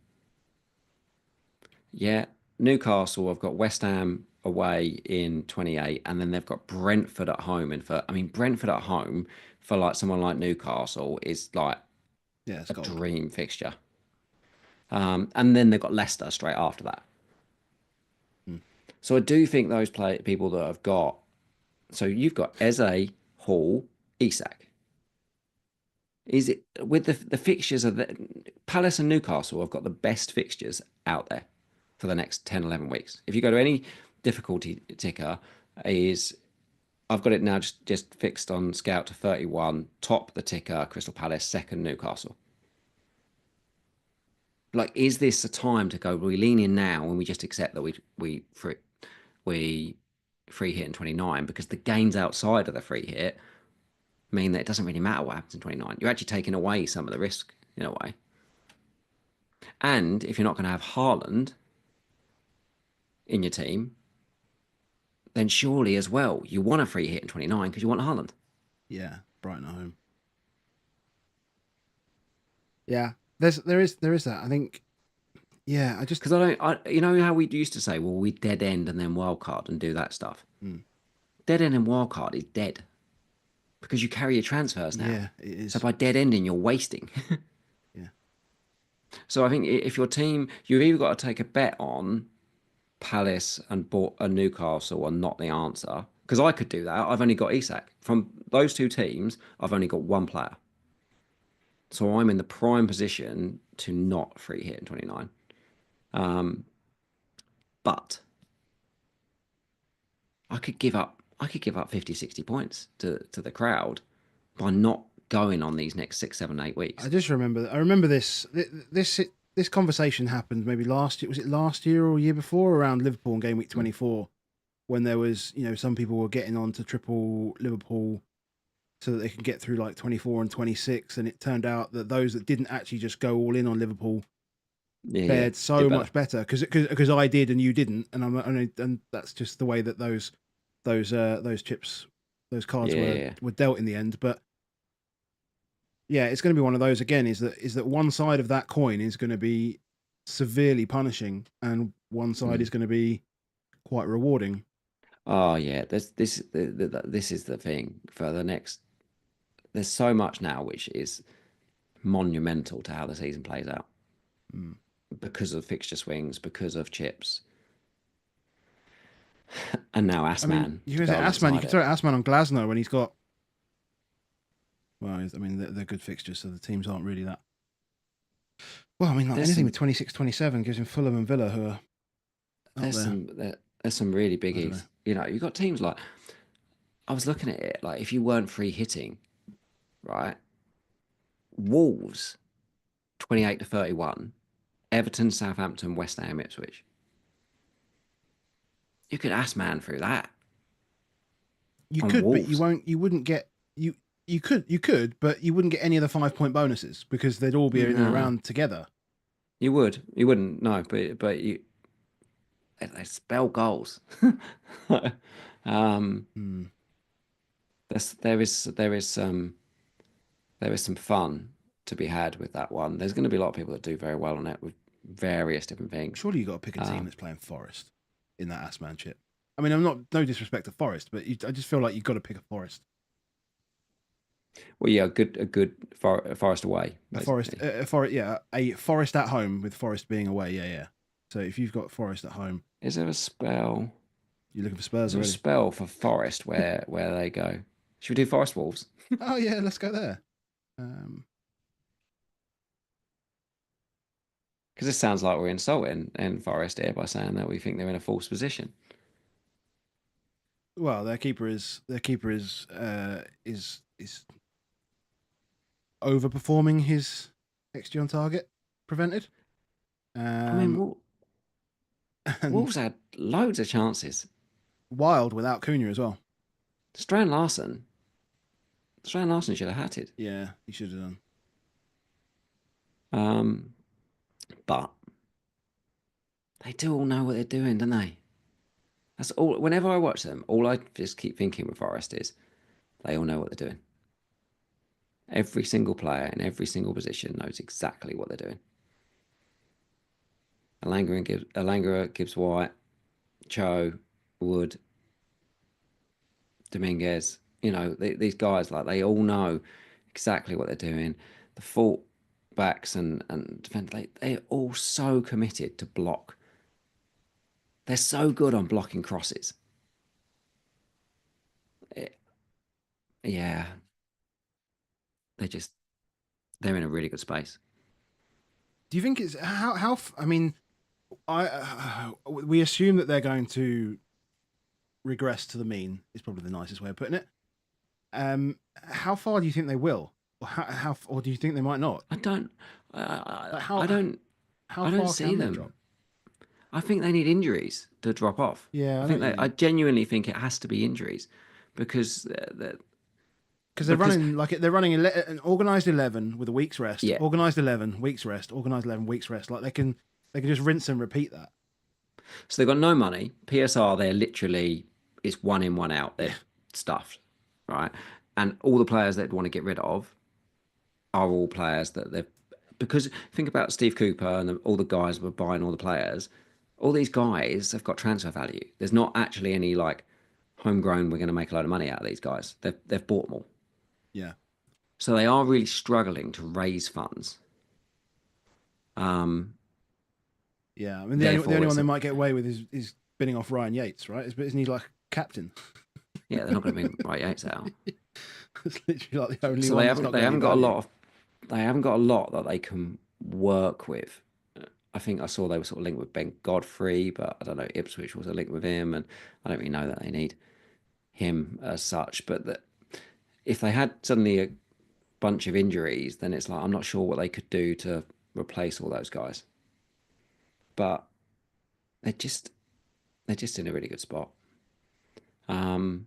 Yeah, Newcastle have got West Ham away in 28 and then they've got Brentford at home I mean, Brentford at home for like someone like Newcastle is like yeah, it's a gold. dream fixture. And then they've got Leicester straight after that. Mm. So I do think those people that have got. So you've got Eze, Hall, Isak. Is it with the fixtures of the Palace and Newcastle have got the best fixtures out there for the next 10, 11 weeks. If you go to any difficulty ticker, is I've got it now just fixed on Scout to 31, top the ticker, Crystal Palace, second Newcastle. Like, is this a time to go? We lean in now and we just accept that we free hit in 29 because the gains outside of the free hit mean that it doesn't really matter what happens in 29. You're actually taking away some of the risk in a way. And if you're not going to have Haaland in your team, then surely as well you want a free hit in 29 because you want Haaland. Yeah, Brighton at home. Yeah, there is that. I think Yeah, I just Because I don't, you know how we used to say, well, we dead end and then wild card and do that stuff. mm, Dead end and wild card is dead because you carry your transfers now. yeah, it So is. by dead ending, you're wasting. Yeah, So I think if your team, you've either got to take a bet on Palace and bought a Newcastle are not the answer. Because I could do that. I've only got Isak. From those two teams, I've only got one player. So I'm in the prime position to not free hit in 29. But I could give up 50, 60 points to the crowd by not going on these next 6, 7, 8 weeks. I remember this conversation happened maybe last year. Was it last year or year before around Liverpool and game week 24 when there was, some people were getting on to triple Liverpool so that they can get through like 24 and 26, and it turned out that those that didn't actually just go all in on Liverpool Yeah, yeah, fared so did better. much better because I did and you didn't, and that's just the way that those chips, those cards Yeah, yeah. were dealt in the end. But yeah, it's going to be one of those again. Is that one side of that coin is going to be severely punishing, and one side Mm. is going to be quite rewarding. Oh yeah, this is the thing for the next. There's so much now which is monumental to how the season plays out Mm. because of fixture swings, because of chips, and now I mean, Assman you to can go say Assman. You alongside can it. throw Assman on Glasnow when he's got. Well, I mean, they're good fixtures, so the teams aren't really that. Well, I mean, like There's anything with some 26, 27 gives him Fulham and Villa who are up there's there. some there's some really I don't know. biggies. You know, you've got teams like I was looking at it like if you weren't free hitting, right? Wolves 28 to 31, Everton, Southampton, West Ham, Ipswich. You could ask man through that You on could, but you Wolves. won't. You wouldn't get you. You could, but you wouldn't get any of the 5 point bonuses because they'd all be in and No, around together. you would. You wouldn't. No, but they spell goals. um, Hmm. there is some fun to be had with that one. There's going to be a lot of people that do very well on it with various different things. Surely you got to pick a team Um, that's playing Forest in that Assman chip. I mean, I'm not no disrespect to Forest, but I just feel like you've got to pick a Forest. well, yeah, a good Forest away, basically. Yeah, a Forest at home with Forest being away. Yeah, yeah. So if you've got Forest at home, Is there a spell? you're looking for Is Spurs there a already. spell for Forest where they go? Should we do Forest Wolves? Oh yeah, let's go there. Um, Because this sounds like we're insulting in Forest here by saying that we think they're in a false position. well, their keeper is overperforming his XG on target prevented. I mean, Um, and Wolves had loads of chances. Wild without Cunha as well. Strand Larson, Strand Larson should have had it. Yeah, he should have done. Um, but they do all know what they're doing, don't they? That's all. Whenever I watch them, all I just keep thinking with Forest is they all know what they're doing. Every single player in every single position knows exactly what they're doing. Alanga, Gibbs White, Cho, Wood, Dominguez. You know, these guys, like, they all know exactly what they're doing. The full backs and defend, they're all so committed to block. They're so good on blocking crosses. It- yeah, they just, they're in a really good space. Do you think it's how? I mean, we assume that they're going to regress to the mean. Is probably the nicest way of putting it. How far do you think they will, or or do you think they might not? I don't, Like I don't, how I don't far see can they drop? them. I think they need injuries to drop off. Yeah, I I know think what you I mean. genuinely think it has to be injuries because Because because they're running an organized 11 with a week's rest, yeah. organized 11 weeks rest, organized 11 weeks rest. Like they can just rinse and repeat that. So they've got no money. PSR, they're literally it's one in, one out. They're Yeah, stuffed, right? And all the players they'd want to get rid of are all players that they've because think about Steve Cooper and all the guys who were buying all the players. All these guys have got transfer value. There's not actually any like homegrown. We're going to make a load of money out of these guys. They've bought them all, Yeah. so they are really struggling to raise funds. Yeah. I mean, the Therefore, only one it's they a, might get away with is bidding off Ryan Yates, right? Isn't he like captain? yeah, they're not going to bring Right Yates out. It's literally like the only So one that's not they got any haven't got a value. lot of they haven't got a lot that they can work with. I think I saw they were sort of linked with Ben Godfrey, but I don't know, Ipswich was a link with him, and I don't really know that they need him as such. But that if they had suddenly a bunch of injuries, then it's like I'm not sure what they could do to replace all those guys. But they're just they're just in a really good spot. Um,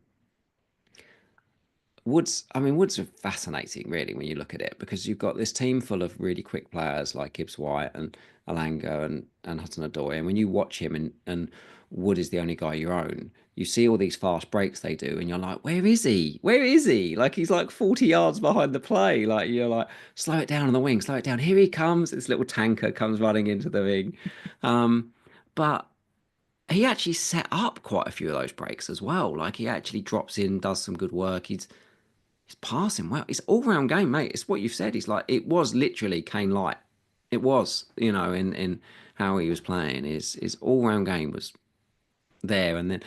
Woods are fascinating, really, when you look at it, because you've got this team full of really quick players like Gibbs White and Alanga and Hudson Odoi. And when you watch him and Wood is the only guy you own, you see all these fast breaks they do, and you're like, where is he? Where is he? Like, he's like 40 yards behind the play. Like, you're like, slow it down on the wing, slow it down. Here he comes. This little tanker comes running into the wing. But he actually set up quite a few of those breaks as well. Like, he actually drops in, does some good work. He's passing well. It's all round game, mate. It's what you've said. He's like it was literally Kane light. It was, in how he was playing. His all round game was there, and then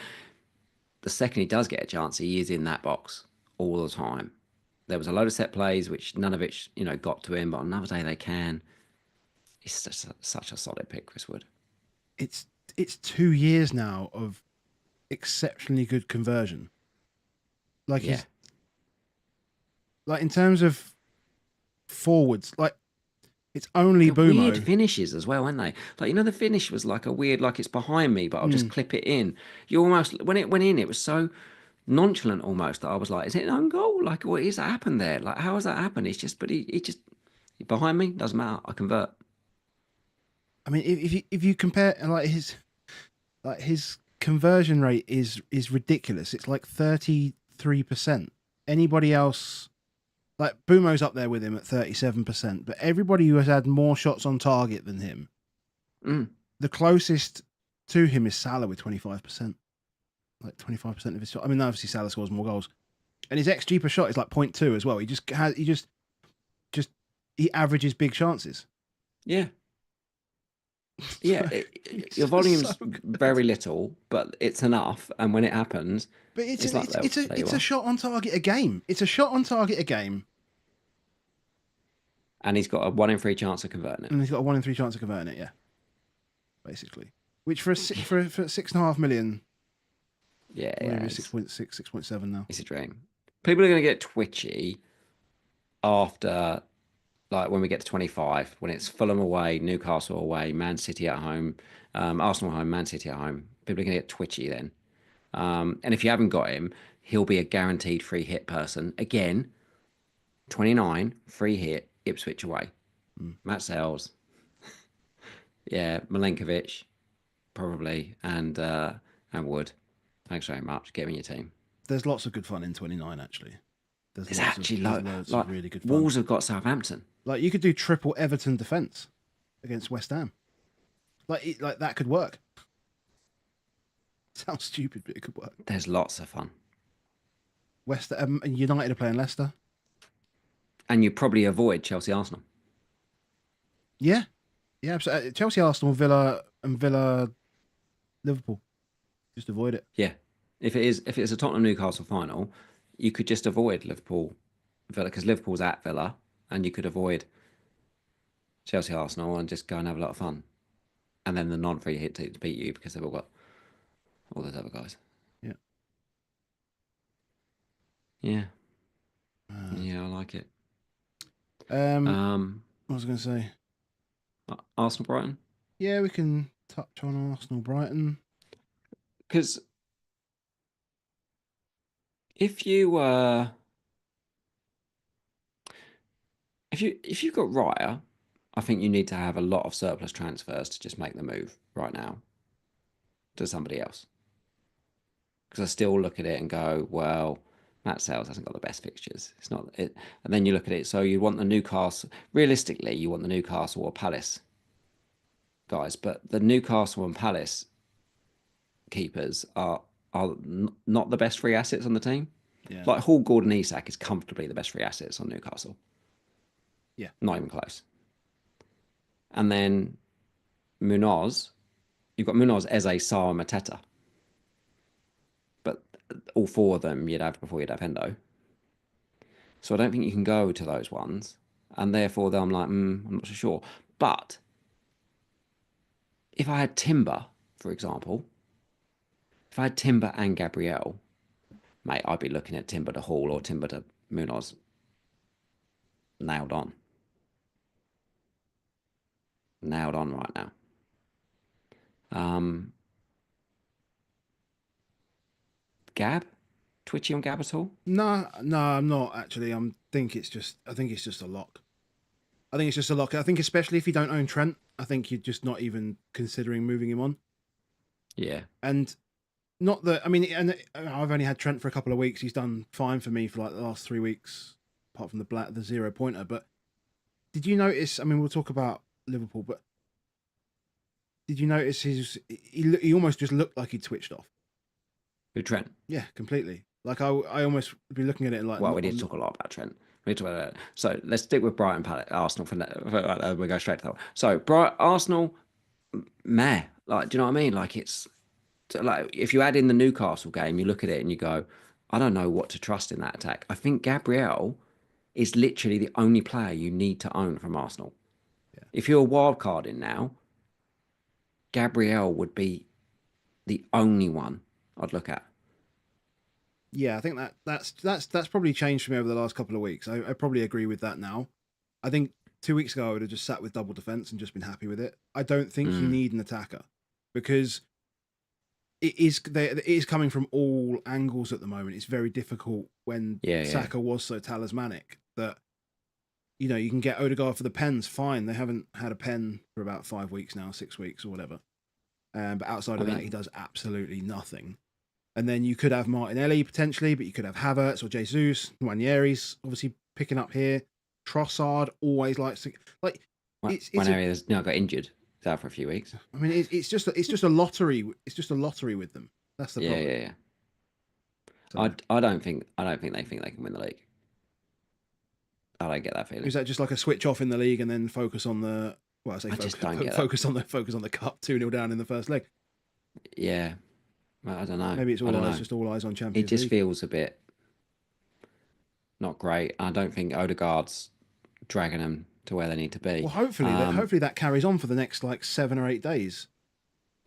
the second he does get a chance, he is in that box all the time. There was a load of set plays which none of it, got to him, but on another day they can. He's just such a solid pick, Chris Wood. It's 2 years now of exceptionally good conversion. Like Yeah. he's like in terms of forwards, like it's only They're weird Bumo. finishes as well, aren't they? Like the finish was like a weird, like it's behind me, but I'll just Mm. clip it in. You almost when it went in, it was so nonchalant almost that I was like, is it an own goal? Like what is that happened there? Like how has that happened? It's just, but he just behind me doesn't matter. I convert. I mean, if you compare like his conversion rate is ridiculous. It's like 33%. Anybody else, like Bumo's up there with him at 37%, but everybody who has had more shots on target than him, Mm. the closest to him is Salah with 25%. Like 25% of his shot. I mean, obviously Salah scores more goals, and his XG per shot is like 0.2 as well. Just he averages big chances. Yeah, yeah. Your volume's very little, but it's enough, and when it happens, But it's like there you it's a are. shot on target a game. It's a shot on target a game, And he's got a 1 in 3 chance of converting it. and he's got a 1 in 3 chance of converting it. Yeah, basically. Which for 6.5 million, Yeah, maybe yeah. 6.6, 6.7 now. It's a dream. People are going to get twitchy after, like, when we get to 25, when it's Fulham away, Newcastle away, Man City at home, Arsenal at home, Man City at home. People are going to get twitchy then. And if you haven't got him, he'll be a guaranteed free hit person. Again, 29, free hit, Ipswich away. Matt Sells, yeah, Milenkovic, probably, and Wood. Thanks very much. Get him in your team. There's lots of good fun in 29. Actually, There's actually loads like of really good fun. Wolves have got Southampton. Like you could do triple Everton defense against West Ham. Like that could work. Sounds stupid, but it could work. There's lots of fun. West Ham and United are playing Leicester. And you probably avoid Chelsea Arsenal. Yeah, yeah. Absolutely. Chelsea, Arsenal, Villa, Liverpool. Just avoid it. Yeah. If it's a Tottenham Newcastle final, you could just avoid Liverpool Villa because Liverpool's at Villa, and you could avoid Chelsea Arsenal and just go and have a lot of fun. And then the non-free hit to beat you because they've all got all those other guys. Yeah. Yeah. Yeah, I like it. What was I going to say? Arsenal Brighton. Yeah, we can touch on Arsenal Brighton. Because if you've got Raya, I think you need to have a lot of surplus transfers to just make the move right now to somebody else. Because I still look at it and go, well, Matt Sales hasn't got the best fixtures. It's not it, and then you look at it. So you want the Newcastle. Realistically, you want the Newcastle or Palace guys, but the Newcastle and Palace keepers are not the best free assets on the team. Yeah, Like Hall, Gordon, Isak is comfortably the best free assets on Newcastle. yeah, Not even close. And then Munoz, you've got Munoz, Eze, Sarr, and Mateta. But all four of them you'd have before you'd have Hendo. So I don't think you can go to those ones. And therefore, I'm like, I'm not so sure. But if I had Timber, for example, if I had Timber and Gabriel, mate, I'd be looking at Timber to Hall or Timber to Munoz. Nailed on. Nailed on right now. Um, Gab? Twitchy on Gab at all? no, no, I'm not actually. I think it's just a lock. I think it's just a lock. I think especially if you don't own Trent, I think you're just not even considering moving him on. Yeah. And not that I mean, and I've only had Trent for a couple of weeks. He's done fine for me for like the last 3 weeks, apart from the 0 pointer. But did you notice? I mean, we'll talk about Liverpool, but did you notice he almost just looked like he twitched off? Who, Trent? Yeah, completely. Like I almost be looking at it like. Well, we need to talk a lot about Trent. We need to talk about that. So let's stick with Brighton, Arsenal we go straight to that. So Arsenal, meh. Like, do you know what I mean? Like like if you add in the Newcastle game, you look at it and you go, I don't know what to trust in that attack. I think Gabriel is literally the only player you need to own from Arsenal. Yeah. If you're a wild card in now, Gabriel would be the only one I'd look at. Yeah, I think that's probably changed for me over the last couple of weeks. I probably agree with that now. I think 2 weeks ago I would have just sat with double defense and just been happy with it. I don't think you need an attacker because it is coming from all angles at the moment. It's very difficult when Saka was so talismanic that you can get Odegaard for the pens. Fine, they haven't had a pen for about 5 weeks now, 6 weeks or whatever. But outside of that, he does absolutely nothing. And then you could have Martinelli potentially, but you could have Havertz or Jesus. Nwaneri's obviously picking up here. Trossard always likes to Nwaneri has now got injured. He's out for a few weeks. I mean, it's just a lottery. It's just a lottery with them. That's the problem. Yeah. So, I don't think they think they can win the league. I don't get that feeling. Is that just like a switch off in the league and then focus on the? Well, I say just don't get focus on the cup. 2-0 down in the first leg. Yeah. Well, I don't know. Maybe it's just all eyes on Champions League. It just feels a bit not great. I don't think Odegaard's dragging them to where they need to be. Well, hopefully that carries on for the next like 7 or 8 days.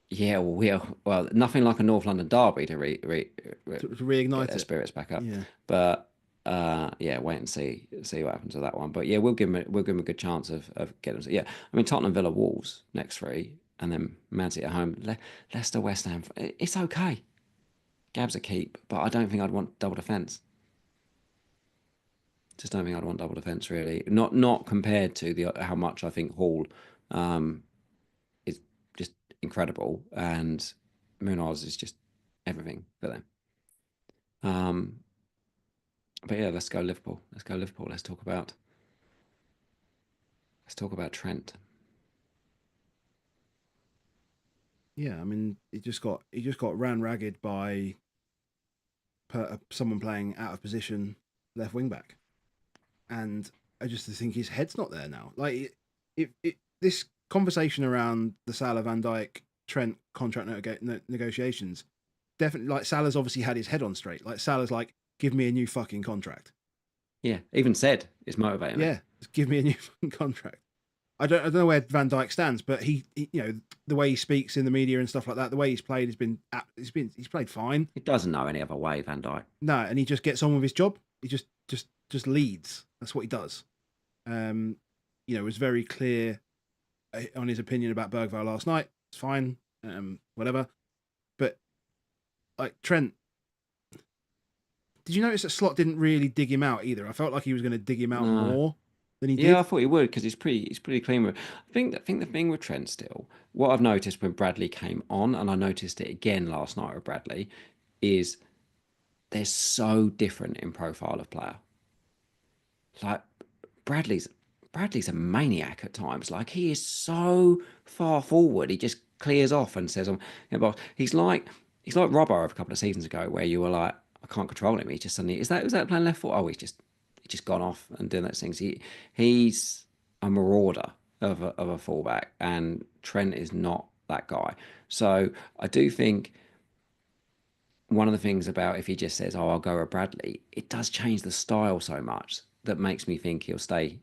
Yeah, well, nothing like a North London derby to reignite their spirits back up. Yeah. But wait and see what happens with that one. But yeah, we'll give them a good chance of getting them. Yeah, I mean Tottenham, Villa, Wolves next 3. And then Man City at home. Leicester, West Ham. It's okay. Gab's a keep, but I don't think I'd want double defence. Just don't think I'd want double defence really. Not compared to how much I think Hall is just incredible, and Munoz is just everything for them. But yeah, let's go Liverpool. Let's talk about Trent. Yeah, I mean, he just got ran ragged by someone playing out of position left wing back, and I just think his head's not there now. Like this conversation around the Salah, Van Dijk, Trent contract negotiations, definitely like Salah's obviously had his head on straight. Like Salah's like, give me a new fucking contract. Yeah, even said it's motivating. Yeah, just give me a new fucking contract. I don't know where Van Dijk stands, but he the way he speaks in the media and stuff like that, the way he's played he's played fine. He doesn't know any other way, Van Dijk. No, and he just gets on with his job. He just leads. That's what he does. It was very clear on his opinion about Bergvall last night. It's fine, whatever. But like Trent, did you notice that Slot didn't really dig him out either? I felt like he was going to dig him out more than he did. Yeah, I thought he would because he's pretty clean with. I think the thing with Trent still, what I've noticed when Bradley came on, and I noticed it again last night with Bradley, is they're so different in profile of player. Like Bradley's Bradley's a maniac at times. Like he is so far forward, he just clears off and says, but he's like Robbo a couple of seasons ago, where you were like, I can't control him. He just suddenly is that playing left foot? Oh, he's just gone off and doing those things. He's a marauder of a fullback, and Trent is not that guy. So I do think one of the things about if he just says, "Oh, I'll go with Bradley," it does change the style so much that makes me think he'll stay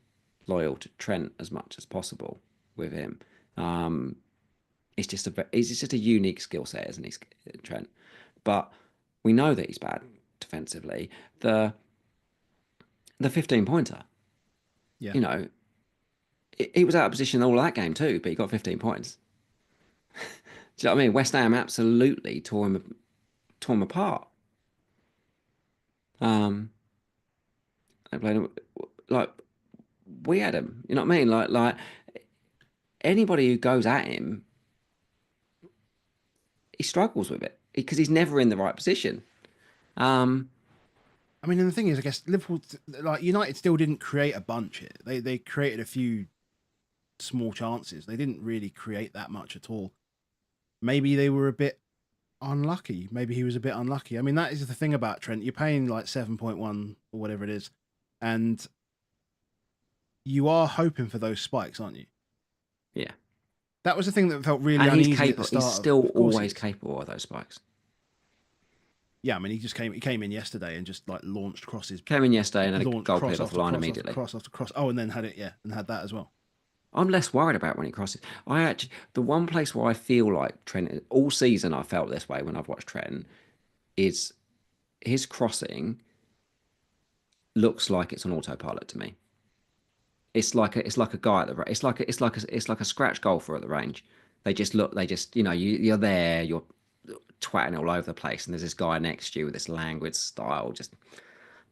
loyal to Trent as much as possible with him. Um, it's just a unique skill set, isn't he, Trent? But we know that he's bad defensively. The 15 pointer, Yeah. you know, he was out of position all of that game too, but he got 15 points. Do you know what I mean? West Ham absolutely tore him apart. Um, they played him like we had him. You know what I mean? Like anybody who goes at him, he struggles with it because he's never in the right position. Um, I mean, and the thing is, I guess Liverpool, like United, still didn't create a bunch here. They created a few small chances. They didn't really create that much at all. Maybe they were a bit unlucky. Maybe he was a bit unlucky. I mean, that is the thing about Trent. You're paying like 7.1 or whatever it is, and you are hoping for those spikes, aren't you? yeah, That was the thing that felt really and he's uneasy at the capable. He's start. still Of course, he always is. capable of those spikes. Yeah, I mean, he just came. He came in yesterday and just like launched crosses, Came in yesterday and had a launched goal cross cleared off the after line cross after immediately. cross after cross. Oh, and then had it, yeah, and had that as well. I'm less worried about when he crosses. I actually, the one place where I feel like Trent, all season I felt this way when I've watched Trent, is his crossing looks like it's on autopilot to me. It's like a guy at the it's like a scratch golfer at the range. You're there, you're twatting all over the place, and there's this guy next to you with this languid style, just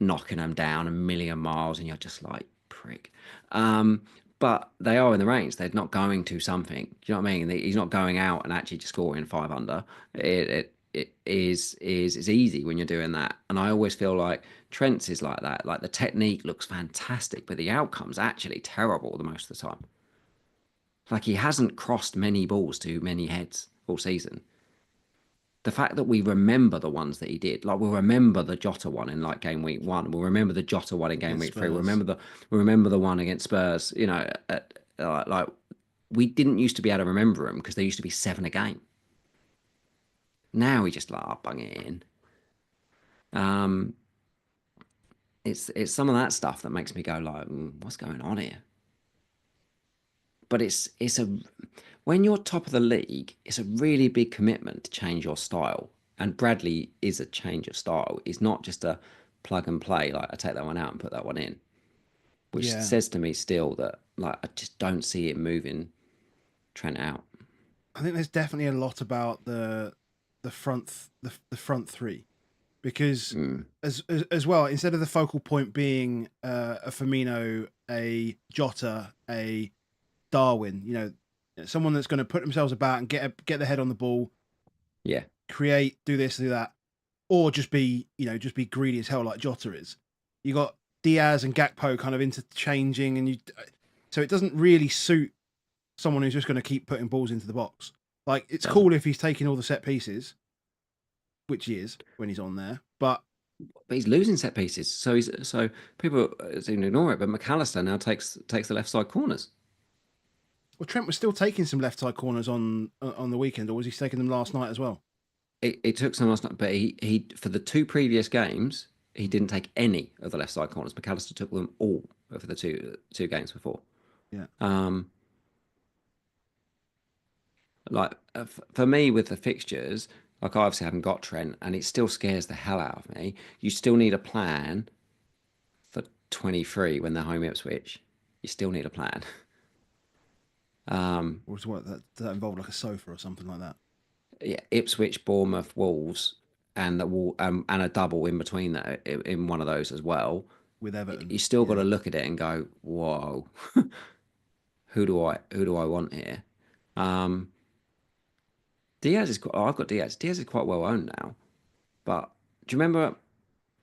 knocking them down a million miles, and you're just like prick. But they are in the range. They're not going to something. Do you know what I mean? He's not going out and actually just scoring 5 under. It is it's easy when you're doing that. And I always feel like Trent's is like that. Like the technique looks fantastic, but the outcome's actually terrible the most of the time. Like he hasn't crossed many balls to many heads all season. The fact that we remember the ones that he did, like we'll remember the Jota one in like game week 1, we'll remember the Jota one in game Against week 3, Spurs. we remember the one against Spurs. Like we didn't used to be able to remember them because there used to be 7 a game. Now we just like, oh, bung it in. Um, it's some of that stuff that makes me go like, what's going on here? But it's when you're top of the league, it's a really big commitment to change your style. And Bradley is a change of style. It's not just a plug and play, like I take that one out and put that one in, which Yeah, says to me still that like I just don't see it moving Trent out. I think there's definitely a lot about the the front three because Mm, as well, instead of the focal point being a Firmino, a Jota, a Darwin, someone that's going to put themselves about and get their head on the ball, yeah, create, do this, do that, or just be greedy as hell like Jota is. You got Diaz and Gakpo kind of interchanging, so it doesn't really suit someone who's just going to keep putting balls into the box. Like it's doesn't. cool if he's taking all the set pieces, which he is when he's on there, but But he's losing set pieces, so people seem to ignore it. But McAllister now takes the left side corners. well, Trent was still taking some left side corners on the weekend, or was he taking them last night as well? It took some last night, but he for the 2 previous games he didn't take any of the left side corners. McAllister took them all for the two games before. Yeah, Um, for me with the fixtures, like I obviously haven't got Trent, and it still scares the hell out of me. You still need a plan for 23 when they're home Ipswich. You still need a plan. or was what that involved like a sofa or something like that Yeah, Ipswich, Bournemouth, Wolves, and the wall and a double in between that in one of those as well. with Everton? You still got Yeah, to look at it and go, "Whoa, who do I want here?" Um, Diaz is quite. Oh, I've got Diaz. Diaz is quite well owned now. But do you remember?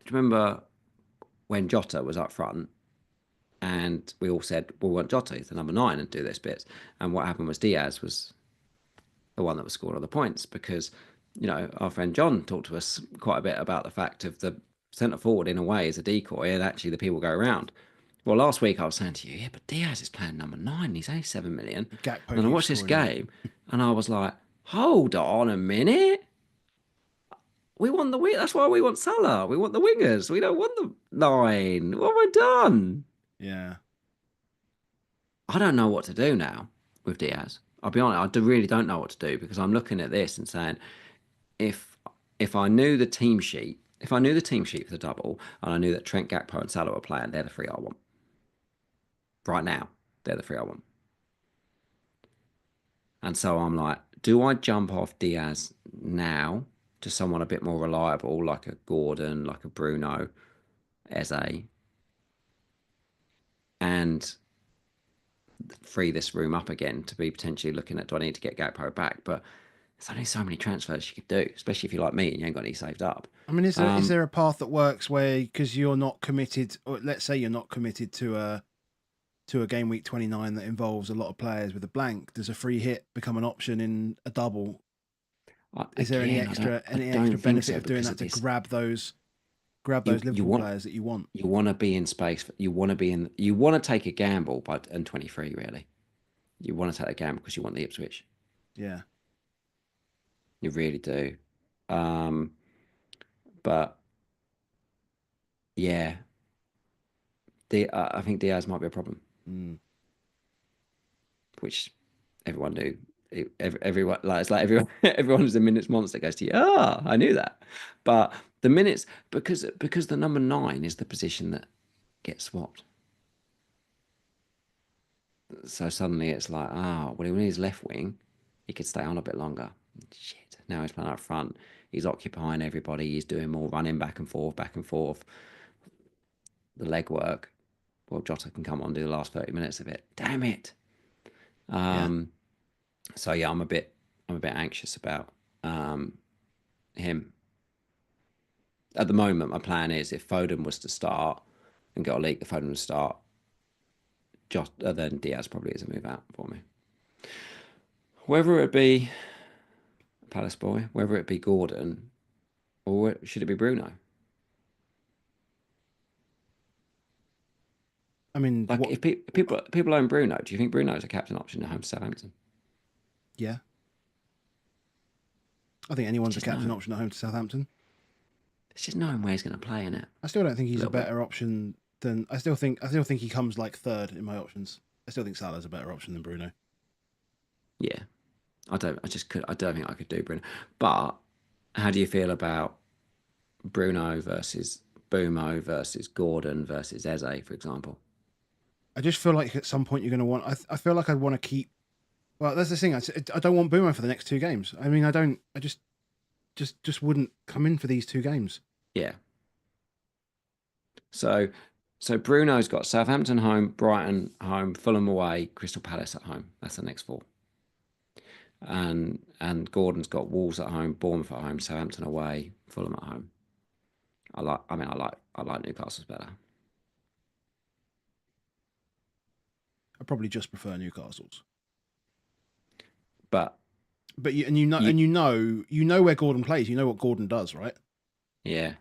you remember when Jota was up front and we all said, well, we want Jota, he's the number 9 and do this bit. And what happened was Diaz was the one that was scoring all the points because, our friend John talked to us quite a bit about the fact of the centre forward in a way is a decoy and actually the people go around. Well, last week I was saying to you, yeah, but Diaz is playing number 9 and he's only 7 million. Gakpo And then I keeps watched this scoring more. game and I was like, hold on a minute. We want the wing. That's why we want Salah. We want the wingers. We don't want the 9. What have I done? Yeah. I don't know what to do now with Diaz. I'll be honest, really don't know what to do because I'm looking at this and saying, if if I knew the team sheet, if I knew the team sheet for the double, and I knew that Trent, Gakpo, and Salah were playing, they're the 3 I want. Right now, they're the 3 I want. And so I'm like, do I jump off Diaz now to someone a bit more reliable, like a Gordon, like a Bruno, Eze, and free this room up again to be potentially looking at, do I need to get Gakpo back? But there's only so many transfers you could do, especially if you're like me and you ain't got any saved up. I mean, is there a path that works where, because you're not committed, or let's say you're not committed to a game week 29 that involves a lot of players with a blank, does a free hit become an option in a double? Is there any extra benefit of doing that to grab those Liverpool players that you want? You want to be in space. You want to take a gamble by in 23. Really, you want to take a gamble because you want the Ipswich. Yeah, you really do. But yeah, I think Diaz might be a problem, which everyone knew. Everyone like it's like everyone everyone who's a minutes monster goes to you. Ah, I knew that. But the minutes because the number 9 is the position that gets swapped. So suddenly it's like, well, when he's left wing, he could stay on a bit longer. Shit. Now he's playing up front. He's occupying everybody. He's doing more running back and forth, back and forth. The leg work. Well, Jota can come on and do the last 30 minutes of it. Damn it. So yeah, I'm a bit anxious about him. At the moment, my plan is if Foden was to start and get a leak, the Foden would start. Then Diaz probably is a move out for me. Whether it be Palace boy, whether it be Gordon, or should it be Bruno? I mean, like if people own Bruno, do you think Bruno is a captain option at home to Southampton? Yeah, I think anyone's a captain option at home to Southampton. It's just knowing where he's going to play in it. I still don't think he's a better option than. I still think he comes like third in my options. I still think Salah's a better option than Bruno. Yeah, I don't think I could do Bruno. But how do you feel about Bruno versus Bumo versus Gordon versus Eze, for example? I just feel like at some point you're going to want. I feel like I'd want to keep. Well, that's the thing. I don't want Bumo for the next 2 games. I mean, I don't. I just wouldn't come in for these 2 games. Yeah. So Bruno's got Southampton home, Brighton home, Fulham away, Crystal Palace at home. That's the next 4. And Gordon's got Wolves at home, Bournemouth at home, Southampton away, Fulham at home. I like Newcastle's better. I probably just prefer Newcastle's. But you know where Gordon plays. You know what Gordon does, right? Yeah.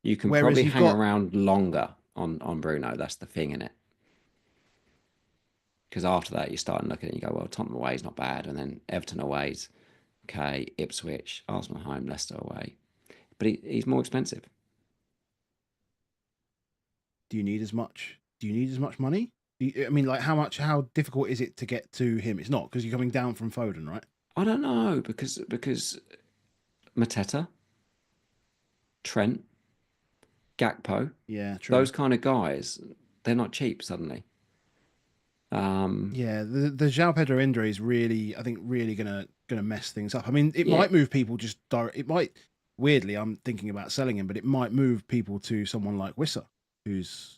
You can probably hang around longer on Bruno. That's the thing, innit? Because after that, you start looking at it and you go, well, Tottenham away is not bad. And then Everton away is okay, Ipswich, Arsenal home, Leicester away. But he's more expensive. Do you need as much money? I mean, like, how difficult is it to get to him? It's not, because you're coming down from Foden, right? I don't know, because Mateta, Trent, Gakpo, yeah, true. Those kind of guys, they're not cheap suddenly. Yeah, the João Pedro injury is really, I think, really gonna mess things up. I mean, it might move people just direct. It might, weirdly, I'm thinking about selling him, but it might move people to someone like Wissa, who's.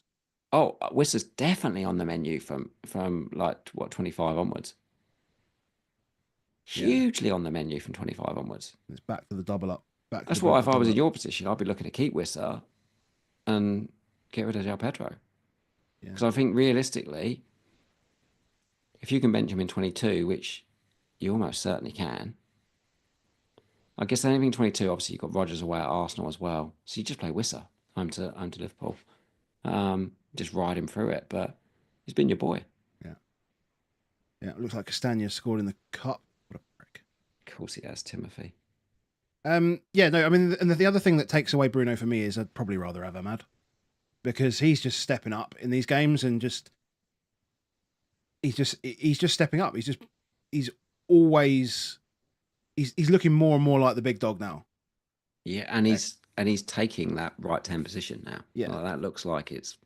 Oh, Wissa's definitely on the menu from like 25 onwards. Hugely on the menu from 25 onwards. It's back to the double up. That's why if I was in your position, I'd be looking to keep Wissa and get rid of João Pedro. Yeah. Because I think realistically, if you can bench him in 22, which you almost certainly can, I guess anything 22, obviously you've got Rodgers away at Arsenal as well. So you just play Wissa home to Liverpool. Just ride him through it. But he's been your boy. Yeah. Yeah. It looks like Castagna scored in the cup. What a prick. Of course he has, Timothy. Yeah, no, I mean, and the other thing that takes away Bruno for me is I'd probably rather have Ahmad, because he's just stepping up in these games and he's just stepping up. He's always he's looking more and more like the big dog now. Yeah, and he's taking that right 10 position now. Yeah. Like, that looks like it's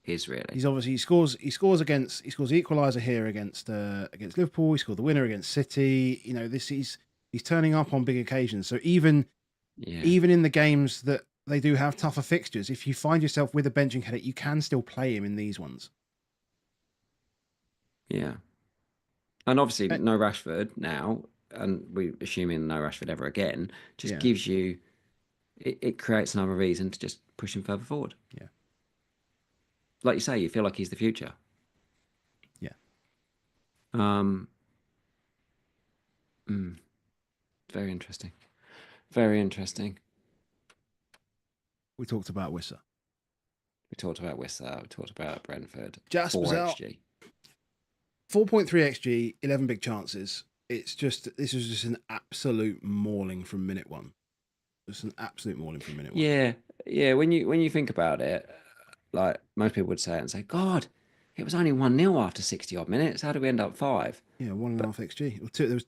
his really. He's obviously he scores the equaliser here against Liverpool. He scored the winner against City. You know, he's turning up on big occasions. So even in the games that they do have tougher fixtures, if you find yourself with a benching headache, you can still play him in these ones. Yeah. And obviously no Rashford now, and we're assuming no Rashford ever again, just gives you it creates another reason to just push him further forward. Yeah. Like you say, you feel like he's the future. Yeah. Very interesting. Very interesting. We talked about Wissa. We talked about Wissa. We talked about Brentford. Jasper's 4 out. XG. 4.3 XG, 11 big chances. This was just an absolute mauling from minute one. Just an absolute mauling from minute one. Yeah. When you think about it, like most people would say it and say, God, it was only 1-0 after 60 odd minutes. How did we end up 5? Yeah, 1.5 XG. Well, there was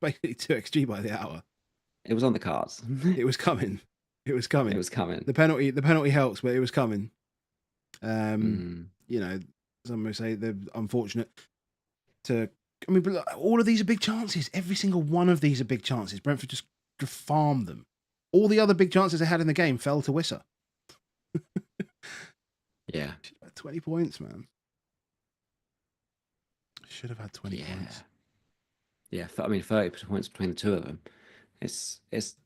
basically 2 XG by the hour. It was on the cards. It was coming. It was coming. It was coming. The penalty helps, but it was coming. You know, some may say they're unfortunate to. I mean, but all of these are big chances. Every single one of these are big chances. Brentford just farmed them. All the other big chances they had in the game fell to Wissa. Yeah. 20 points, man. Should have had 20 points. Yeah, I mean, 30 points between the two of them. It's just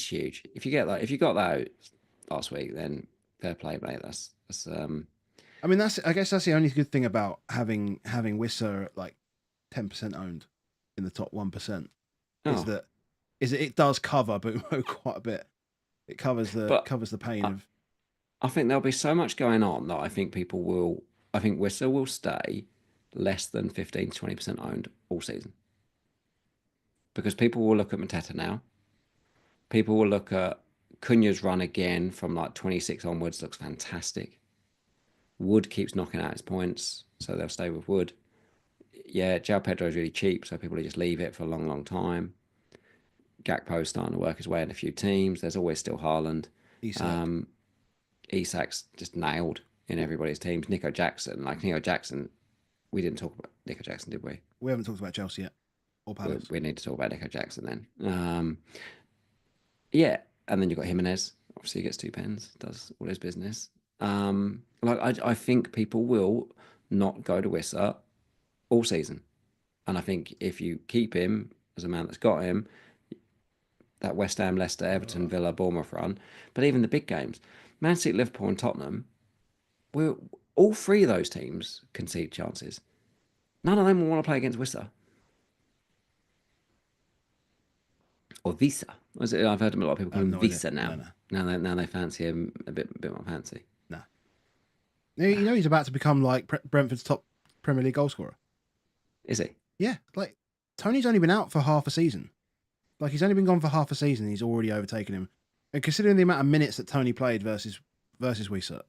huge. If you got that out last week, then fair play, mate. That's I mean, I guess that's the only good thing about having Wissa at like 10% owned in the top 1% is that it does cover Bumo quite a bit. It covers the pain of. I think there'll be so much going on that I think Wissa will stay less than 15 to 20% owned all season. Because people will look at Mateta now. People will look at Cunha's run again from like 26 onwards, looks fantastic. Wood keeps knocking out his points, so they'll stay with Wood. Yeah, João Pedro is really cheap, so people will just leave it for a long, long time. Gakpo's starting to work his way in a few teams. There's always still Haaland. Isak's just nailed in everybody's teams. Nico Jackson, we didn't talk about Nico Jackson, did we? We haven't talked about Chelsea yet. Or Palace. We need to talk about Nico Jackson then. Yeah, and then you've got Jimenez. Obviously, he gets 2 pens, does all his business. I think people will not go to Wissa all season. And I think if you keep him as a man that's got him, that West Ham, Leicester, Everton, Villa, Bournemouth run, but even the big games, Man City, Liverpool and Tottenham, all 3 of those teams concede chances. None of them will want to play against Wissa. Or Visa. I've heard a lot of people call him Visa now. No. Now they fancy him a bit more fancy. No. You know he's about to become like Brentford's top Premier League goal scorer. Is he? Yeah. Like Tony's only been out for half a season. Like he's only been gone for half a season. He's already overtaken him. And considering the amount of minutes that Tony played versus Wissa,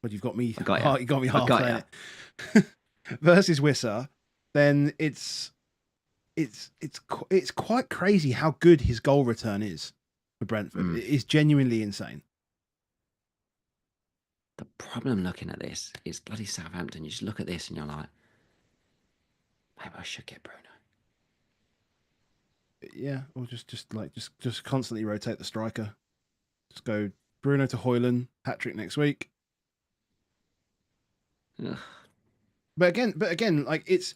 but you've got me. You got me half playing it. Versus Wissa, then it's quite crazy how good his goal return is for Brentford. It is genuinely insane. The problem looking at this is bloody Southampton. You just look at this and you're like, maybe I should get Bruno. Yeah, or just constantly rotate the striker. Just go Bruno to Haaland, hat-trick next week. Ugh. But again, like it's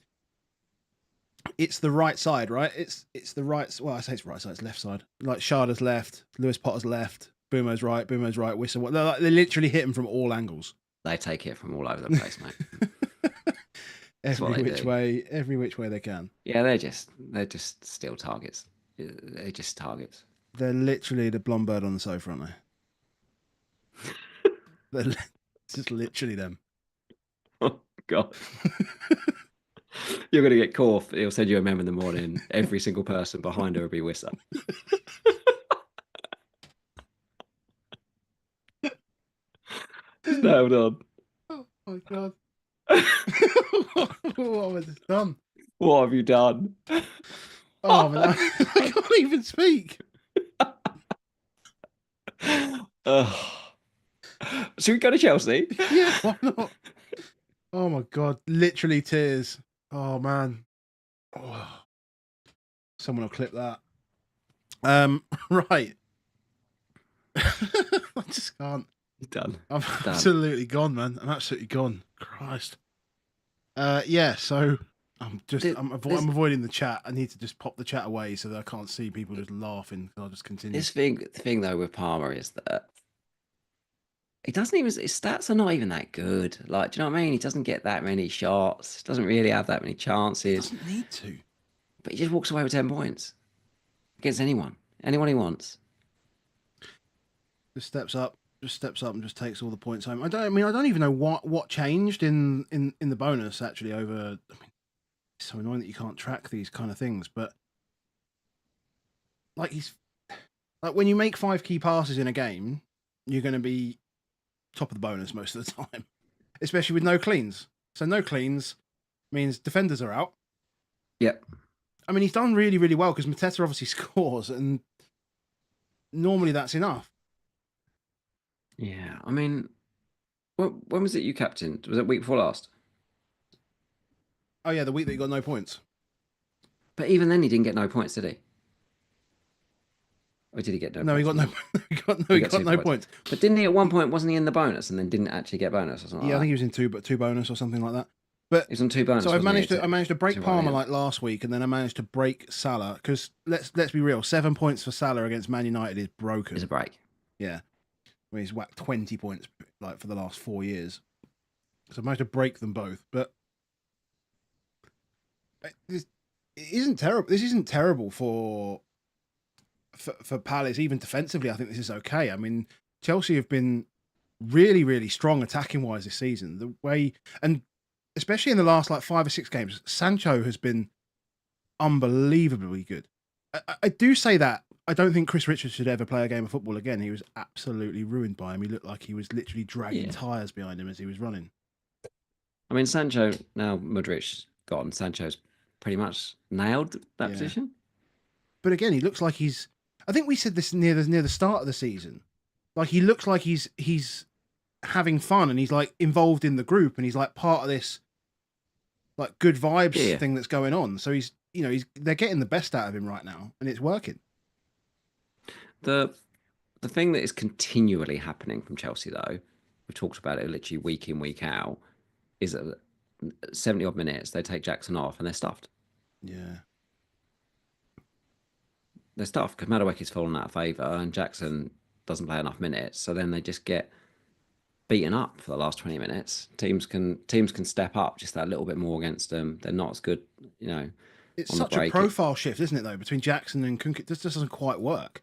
the right side, right? It's the right. Well, I say it's right side. It's left side. Like Sharda's left, Lewis Potter's left, Boomer's right, whistle. They literally hit him from all angles. They take it from all over the place, mate. every which way they can. Yeah, they're just still targets. They're just targets. They're literally the blonde bird on the sofa, aren't they? They're just literally them. Oh God. You're going to get caught. He'll send you a meme in the morning. Every single person behind her will be Wissa. Just nailed on. Oh my God. What have I done? What have you done? Oh, man, I can't even speak. Should we go to Chelsea? Yeah, why not? Oh my God, literally tears. Oh man. Oh. Someone will clip that. Right. I just can't. Done. I'm absolutely gone, man. I'm absolutely gone. Christ. Yeah, so I'm avoiding the chat. I need to just pop the chat away so that I can't see people just laughing. I'll just continue. The thing though with Palmer is that he doesn't even, his stats are not even that good. Like, do you know what I mean? He doesn't get that many shots, doesn't really have that many chances. Doesn't need to. But he just walks away with 10 points against anyone he wants. Just steps up and just takes all the points home. I don't even know what changed in the bonus actually over. I mean, it's so annoying that you can't track these kind of things, but like when you make 5 key passes in a game, you're going to be top of the bonus most of the time, especially with no cleans. So no cleans means defenders are out. Yep. I mean, he's done really, really well because Mateta obviously scores, and normally that's enough. Yeah, I mean, when was it you captained? Was it week before last? Oh yeah, the week that he got no points. But even then, he didn't get no points, did he? Or did he get no? No, points? He got no points. But didn't he at one point? Wasn't he in the bonus and then didn't actually get bonus or something? Yeah, like I think he was in two bonus or something like that. But he was on 2 bonus. So I managed to break Palmer right, like last week, and then I managed to break Salah because let's be real, 7 points for Salah against Man United is broken. It's a break. Yeah, I mean, he's whacked 20 points like for the last 4 years, so I managed to break them both. But it isn't terrible. This isn't terrible for Palace, even defensively. I think this is okay. I mean, Chelsea have been really, really strong attacking wise this season. The way, and especially in the last like 5 or 6 games, Sancho has been unbelievably good. I do say that. I don't think Chris Richards should ever play a game of football again. He was absolutely ruined by him. He looked like he was literally dragging tyres behind him as he was running. I mean, Sancho, now Madrid's gone, Sancho's pretty much nailed that position. But again, he looks like he's... I think we said this near the start of the season. Like, he looks like he's having fun and he's like involved in the group and he's like part of this like good vibes thing that's going on. So they're getting the best out of him right now and it's working. The thing that is continually happening from Chelsea, though, we've talked about it literally week in, week out, is that 70 odd minutes they take Jackson off and they're stuffed. Yeah. They're stuffed because Madueke's fallen out of favour and Jackson doesn't play enough minutes. So then they just get beaten up for the last 20 minutes. Teams can step up just that little bit more against them. They're not as good, It's such a profile shift, isn't it, though, between Jackson and Kunkit? This just doesn't quite work.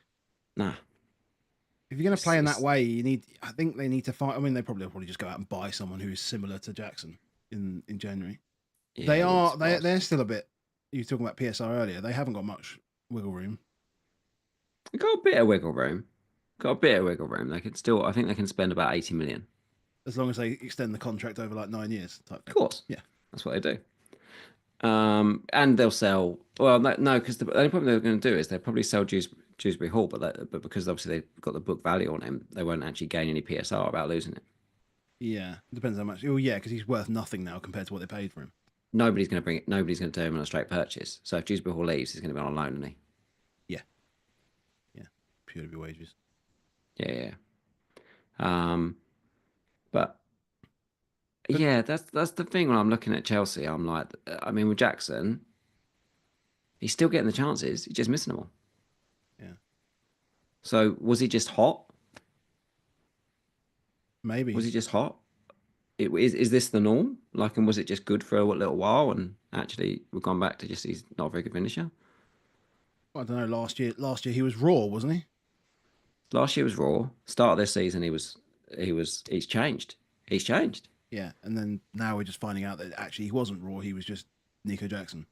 Nah. If you're going to play in that way, I think they need to find. I mean, they'll probably just go out and buy someone who's similar to Jackson in January. Yeah, they're still a bit. You were talking about PSR earlier. They haven't got much wiggle room. They've got a bit of wiggle room. They can still. I think they can spend about 80 million. As long as they extend the contract over like 9 years. Type thing. Of course. Yeah. That's what they do. And they'll sell. Well, no, because the only problem they're going to do is they'll probably sell Dewsbury Hall, but because obviously they've got the book value on him, they won't actually gain any PSR about losing it. Yeah, depends how much. Oh, yeah, because he's worth nothing now compared to what they paid for him. Nobody's going to do him on a straight purchase. So if Dewsbury Hall leaves, he's going to be on a loan, isn't he? Yeah. Yeah. Purely be wages. Yeah. But yeah, that's the thing when I'm looking at Chelsea. I'm like, I mean, with Jackson, he's still getting the chances. He's just missing them all. Yeah. So was he just hot? Maybe. Was he just hot? Is this the norm? Like, and was it just good for a little while, and actually we've gone back to just he's not a very good finisher? I don't know. Last year he was raw, wasn't he? Last year was raw. Start of this season, he's changed. He's changed. Yeah, and then now we're just finding out that actually he wasn't raw. He was just Nico Jackson.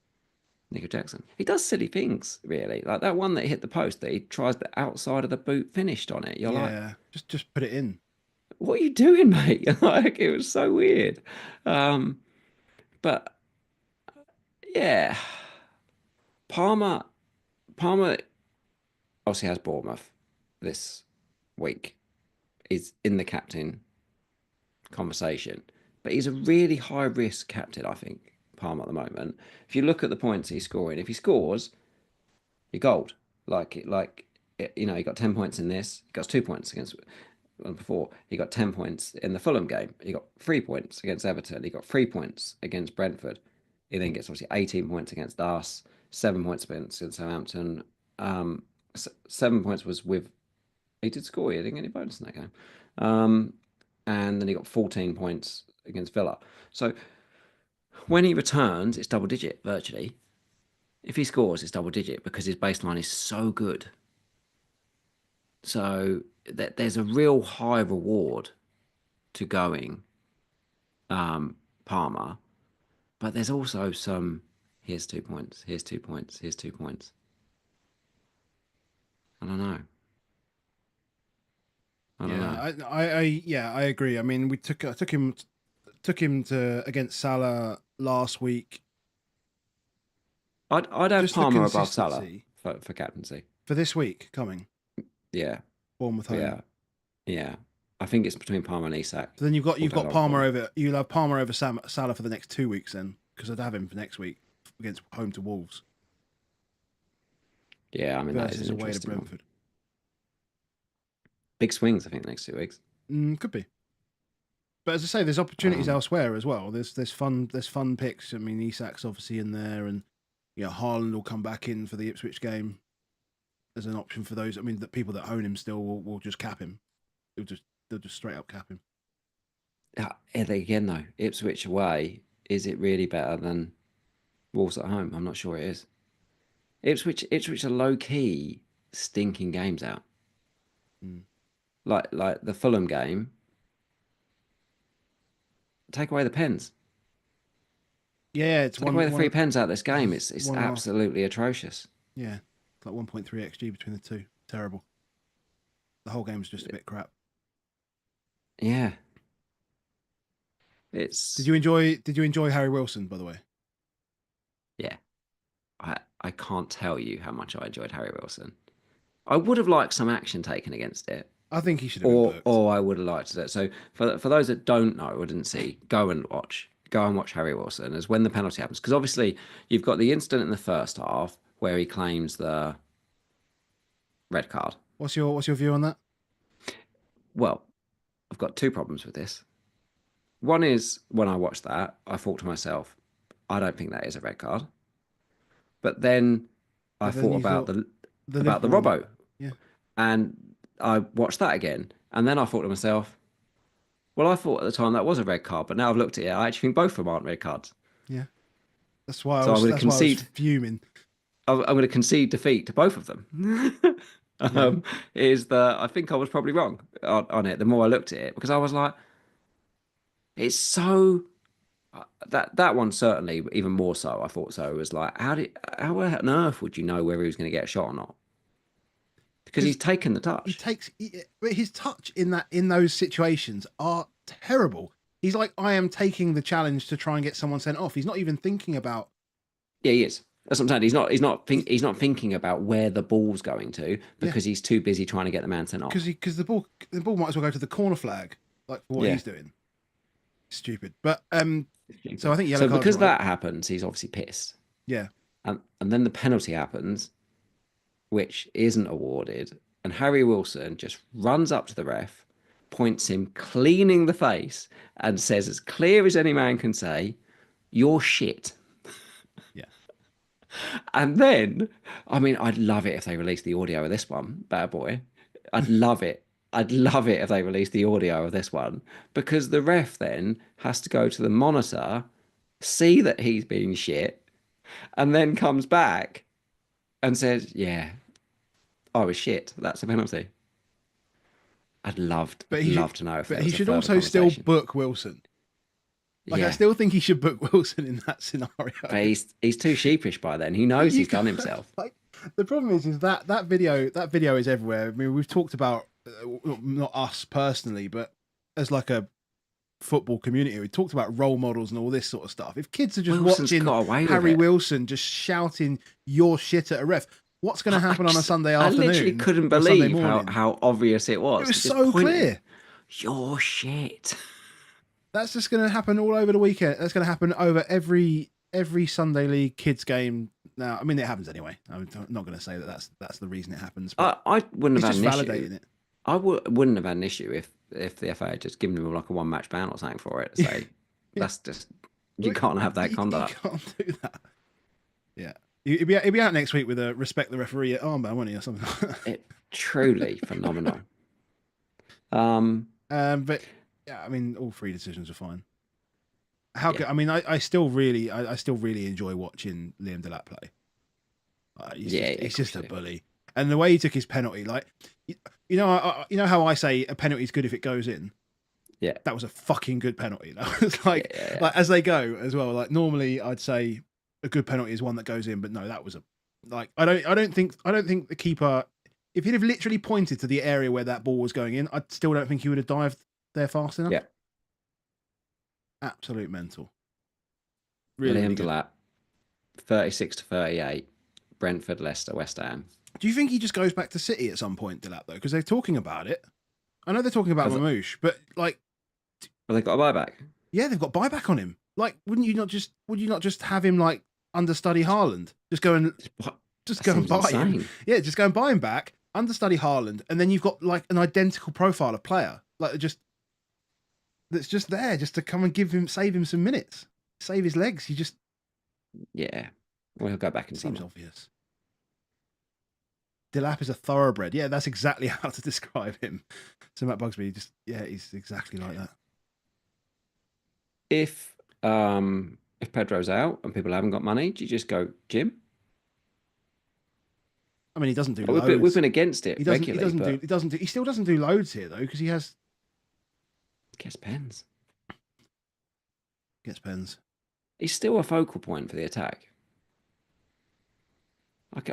Nico Jackson. He does silly things, really. Like that one that hit the post that he tries the outside of the boot finished on it. You're like, Yeah, just put it in. what are you doing, mate? Like it was so weird. Um, but yeah, Palmer, Palmer obviously has Bournemouth this week. Is in the captain conversation, but he's a really high risk captain. I think Palmer at the moment. If you look at the points he's scoring, if he scores, you're gold. He got 10 points in this. He got 2 points against before. He got 10 points in the Fulham game. He got 3 points against Everton. He got 3 points against Brentford. He then gets obviously 18 points against us, 7 points against Southampton. 7 points was with he did score. He didn't get any bonus in that game. And then he got 14 points against Villa. So when he returns, it's double digit virtually. If he scores, it's double digit because his baseline is so good. So there's a real high reward to going Palmer, but there's also some here's 2 points, here's 2 points, here's 2 points. I don't know. I don't know. I agree. I mean, I took him to against Salah last week. I'd have Just for Palmer above Salah consistency for captaincy. for this week coming. Yeah, Bournemouth home. yeah, yeah. I think it's between Palmer and Isak. So then you've Pulled got out Palmer Palmer. over. You'll have Palmer over Salah for the next 2 weeks then, because I'd have him for next week against home to Wolves Yeah, I mean that is versus an away to interesting one. Brentford. Big swings, I think, next 2 weeks. Could be. But as I say, there's opportunities Um, elsewhere as well. There's fun picks. I mean, Isak's obviously in there, and Haaland will come back in for the Ipswich game as an option for those. I mean, the people that own him still will just cap him. They'll just straight up cap him. again, though, Ipswich away, is it really better than Wolves at home? I'm not sure it is. Ipswich are low key stinking games out. Mm. Like the Fulham game. Take away the pens. Yeah, it's Take away the one 3 pens out of this game. It's 1.5. absolutely atrocious. Yeah, it's like 1.3 xG between the two. Terrible. The whole game's just a bit crap. Yeah. Did you enjoy Harry Wilson, by the way? Yeah. I can't tell you how much I enjoyed Harry Wilson. I would have liked some action taken against it, I think he should have been booked. or I would have liked it. So for those that don't know or didn't see, go and watch Harry Wilson as when the penalty happens, because obviously you've got the incident in the first half where he claims the red card. What's your view on that? Well, I've got two problems with this. One is when I watched that, I thought to myself, I don't think that is a red card. But then I thought about the Liverpool one. Robbo, Yeah, and I watched that again, and then I thought to myself, well, I thought at the time that was a red card, but now I've looked at it, I actually think both of them aren't red cards. yeah. That's why So I was fuming. I'm going to concede defeat to both of them. Yeah. Is that I think I was probably wrong on it. The more I looked at it, because I was like, it's so that one certainly even more so. I thought so. It was like, how on earth would you know whether he was going to get a shot or not? Because he's taken the touch. His touch in those situations are terrible. He's like, I am taking the challenge to try and get someone sent off. He's not even thinking about. Yeah, he is. That's what I'm saying. He's not thinking about where the ball's going to because he's too busy trying to get the man sent off. Because the ball might as well go to the corner flag, like for what he's doing. Stupid. But so I think yellow card. Because that happens, he's obviously pissed. Yeah. And then the penalty happens, which isn't awarded, and Harry Wilson just runs up to the ref, points him clean in the face, and says, as clear as any man can say, "You're shit." Yeah. And then, I mean, I'd love it if they released the audio of this one, bad boy. I'd love it. I'd love it if they released the audio of this one because the ref then has to go to the monitor, see that he's being shit, and then comes back and says, "Yeah, I was shit. That's a penalty." But I'd he should, love to know if but there he was a should further also still conversation. book Wilson. Like I Yeah, still think he should book Wilson in that but scenario. he's too sheepish by then. He But knows you he's done can't, himself. like the problem is that that video is everywhere. I mean, we've talked about not us personally, but as like a football community, we talked about role models and all this sort of stuff. If kids are just Wilson's watching got away with Harry it. Wilson just shouting your shit at a ref, what's going to happen on a Sunday I literally afternoon couldn't or a Sunday believe morning? how obvious it It was. was He just so pointed. clear. Your shit. That's just going to happen all over the weekend. That's going to happen over every Sunday league kids game. Now, I mean, it happens anyway. I'm not going to say that that's the reason it happens, but I wouldn't it's have just had an issue. validating it. Wouldn't have had an issue if the FA had just given him like a one match ban or something for it. Say Yeah, that's just you can't have that you conduct. can't do that. Yeah, he'd be out next week with a respect the referee armband, wouldn't he, or something like that. It truly phenomenal. But yeah, I mean, all three decisions are fine. How Yeah, could I mean? I still really, I still really enjoy watching Liam Delap play. yeah, He's of course just a you do. bully, and the way he took his penalty, like you know, you know how I say a penalty is good if it goes in. Yeah, That was a fucking good penalty. That was yeah, yeah, yeah. like as they go as well. Like normally, I'd say a good penalty is one that goes in, but no, that was a like I don't think the keeper. If he'd have literally pointed to the area where that ball was going in, I still don't think he would have dived there fast enough. Yeah. Absolute mental. Really, Liam really good. Delap, 36-38, Brentford, Leicester, West Ham. Do you think he just goes back to City at some point, Delap, though? Because they're talking about it. I know they're talking about Have Mamouche, but like, they got a buyback? yeah, they've got buyback on him. Like, would you not just have him like understudy Haaland? What? Just That go and seems buy him. insane. Yeah, just go and buy him back, understudy Haaland, and then you've got like an identical profile of player, like just that's just there, just to come and save him some minutes, save his legs. You just Yeah. Well, he'll go back in seems summer. obvious. Delap is a thoroughbred. Yeah, that's exactly how to describe him. So Matt Bugsby, just yeah, he's exactly like that. If Pedro's out and people haven't got money, do you just go gym? I mean, he doesn't do Like, we've loads. been against it regularly, but He still doesn't do loads here though, because he gets pens. gets pens. He's still a focal point for the attack.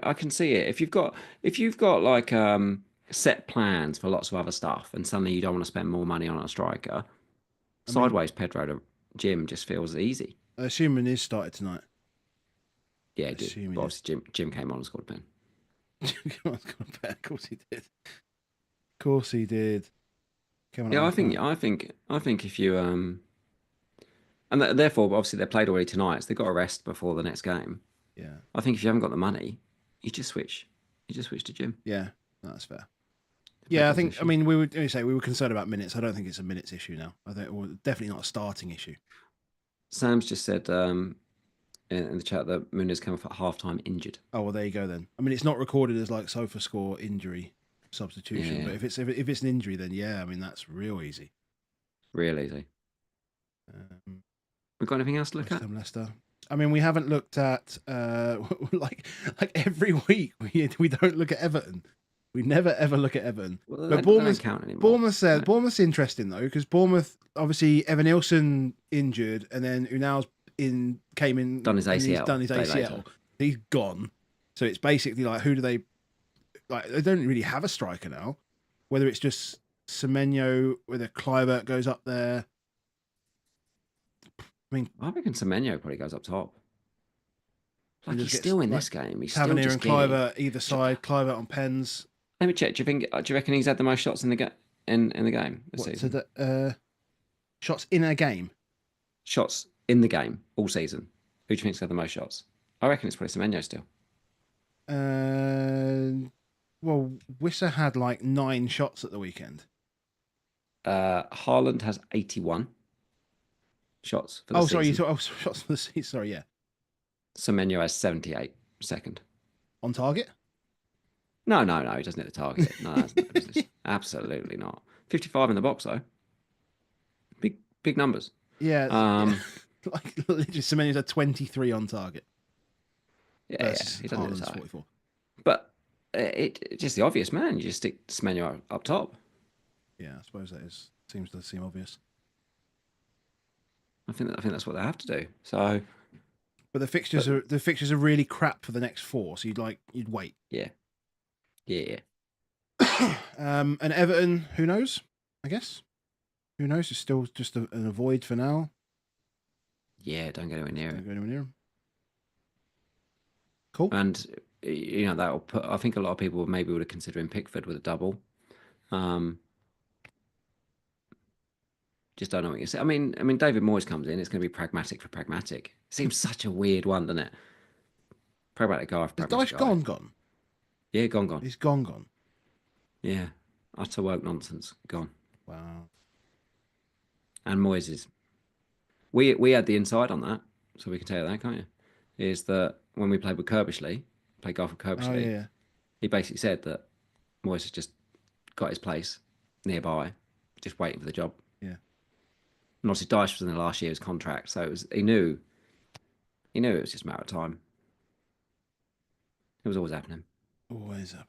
I can see it. If you've got like set plans for lots of other stuff, and suddenly you don't want to spend more money on a striker, I mean, sideways Pedro to Jim just feels easy. assuming his started tonight. Yeah, it did. Assuming But it. obviously Jim came on and scored a pen. Of course he did. Of course he did. Coming Yeah, on, I think if you and therefore obviously they played already tonight, so they've got a rest before the next game. yeah, I think if you haven't got the money, you just switch. You just switch to Jim. yeah, that's fair. If that Yeah, I was an think. I issue. mean, we were concerned about minutes. I don't think it's a minutes issue now. I think well, definitely not a starting issue. Sam's just said in the chat that Muniz came off at halftime injured. Oh well, there you go then. I mean, it's not recorded as like sofa score injury substitution, Yeah, but if it's an injury, then yeah, I mean that's real easy. real easy. Um, We got anything else to look West at? Ham, Leicester. I mean, we haven't looked at like every week we don't look at Everton. We never ever look at Everton. Well, But they don't count anymore. Bournemouth's interesting though because Bournemouth obviously Evan Nilsson injured and then Unal's came in Done his and he's ACL. done his Day ACL. later. He's gone. So it's basically like who do they like? They don't really have a striker now. Whether it's just Semenyo, whether Kluivert goes up there. I mean, I reckon Semenyo probably goes up top. Like he he's just still gets, in like, this game. He's Tavernier still and just giddy. Kluivert either side. Kluivert on pens. Let me check. Do you reckon he's had the most shots in the in the game this What season? to the shots in a game? Shots in the game all season. Who do you think's had the most shots? I reckon it's probably Semenyo still. Well, Wissa had like 9 shots at the weekend. Haaland has 81 shots for the Oh, season. sorry, you talk, shots for the season. Sorry, yeah, Semenyo has 78 second. on target. No, no, no. He doesn't hit the target. No, that's no business. Absolutely not. 55 in the box though. Big, big numbers. Yeah, yeah. Um, Like literally, Semenyo's had 23 on target yeah, yeah. versus He doesn't hit the Haaland's target. 44. But it's just the obvious, man. You just stick Semenyo up top. Yeah, I suppose that is seems to seem obvious. I think that's what they have to do. So, But but the fixtures are really crap for the next four, so you'd wait. yeah, yeah. And Everton, who knows? I guess who knows? It's still just an avoid for now. Yeah, don't get anywhere near Don't it. go anywhere near 'em. Cool. And that'll put. I think a lot of people maybe would have considering Pickford with a double. Um, just don't know what you say. I mean, David Moyes comes in. It's going to be pragmatic for pragmatic. Seems such a weird one, doesn't it? Pragmatic guy for Is pragmatic Dyche guy. gone? Yeah, gone. He's gone. Yeah, utter woke nonsense. Gone. Wow. And Moyes is. We had the inside on that, so we can tell you that, can't you? Is that when we played with Kirbishley, played golf with Oh Kirbishley, yeah. he basically said that Moyes has just got his place nearby, just waiting for the job. Yeah. And obviously Dyche was in the last year of his contract, so he knew it was just a matter of time. It was always happening. Always up.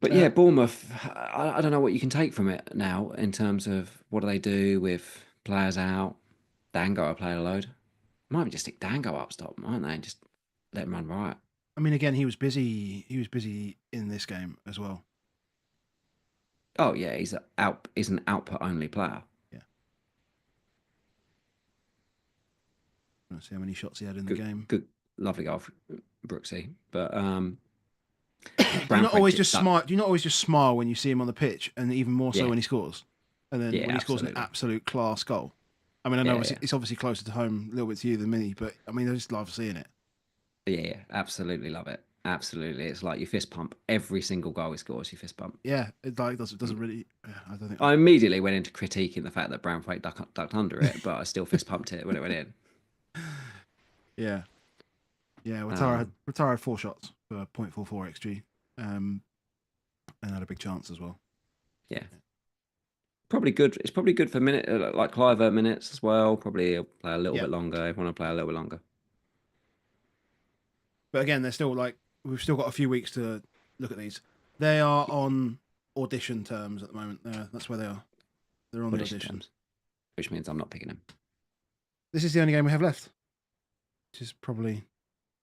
But yeah, Bournemouth, I don't know what you can take from it now in terms of what do they do with players out. Dango are playing a load. Might even just stick Dango up stop, mightn't they? And just let him run riot. I mean, again, he was busy. He was busy in this game as well. Oh yeah, he's an output only player. Yeah. Let's see how many shots he had in the Good, game. good, lovely goal, Brooksy. But Do you not always just that, smile? Do you not always just smile when you see him on the pitch, and even more so Yeah. when he scores? And then Yeah, when he scores an absolutely. absolute class goal. I mean, I know Yeah, it's obviously closer to home a little bit to you than me, but I mean, I just love seeing it. yeah, absolutely love it. Absolutely, it's like you fist pump every single goal he scores. You fist pump. Yeah, it like doesn't really. Yeah, I don't think. I immediately went into critiquing the fact that Brentford ducked under it, but I still fist pumped it when it went in. Yeah, yeah. Um, Watara had 4 shots for 0.44 xG, and had a big chance as well. yeah, probably good. It's probably good for like Clivert minutes as well. Probably he'll play a little Yeah, bit longer. If want to play a little bit longer. but again, they're still like we've still got a few weeks to look at these. They are on audition terms at the moment. That's where they are. They're on the audition. Terms, which means I'm not picking him. This is the only game we have left, which is probably.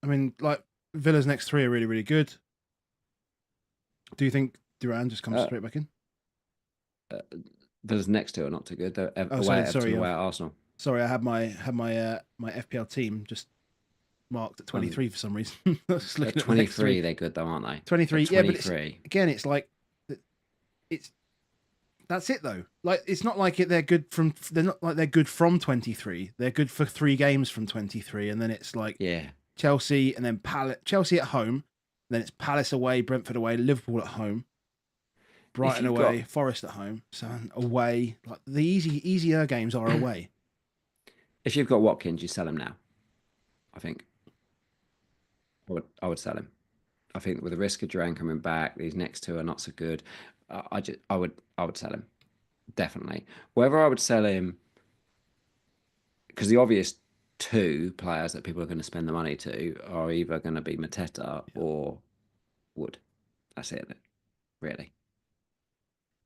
I mean, like Villa's next 3 are really, really good. Do you think Duran just comes straight back in? Those next two are not too good. They're Oh, away at sorry, Everton, away at Arsenal. Sorry, I had my my FPL team just marked at 23 for some reason. I was just looking At at the next 23, three. they're good though, aren't they? 23, At yeah, but 23. again, it's like it's that's it though. Like it's not like they're good from they're not like they're good from 23. They're good for 3 games from 23, and then it's like Yeah. Chelsea and then Chelsea at home, then it's Palace away, Brentford away, Liverpool at home, Brighton away, Forest at home, so away. Like the easier games are away. If you've got Watkins, you sell him now. I think. I would sell him. I think with the risk of Duran coming back, these next two are not so good. I would sell him. Definitely. Whether I would sell him, because the obvious 2 players that people are going to spend the money to are either going to be Mateta or Wood. That's it, really.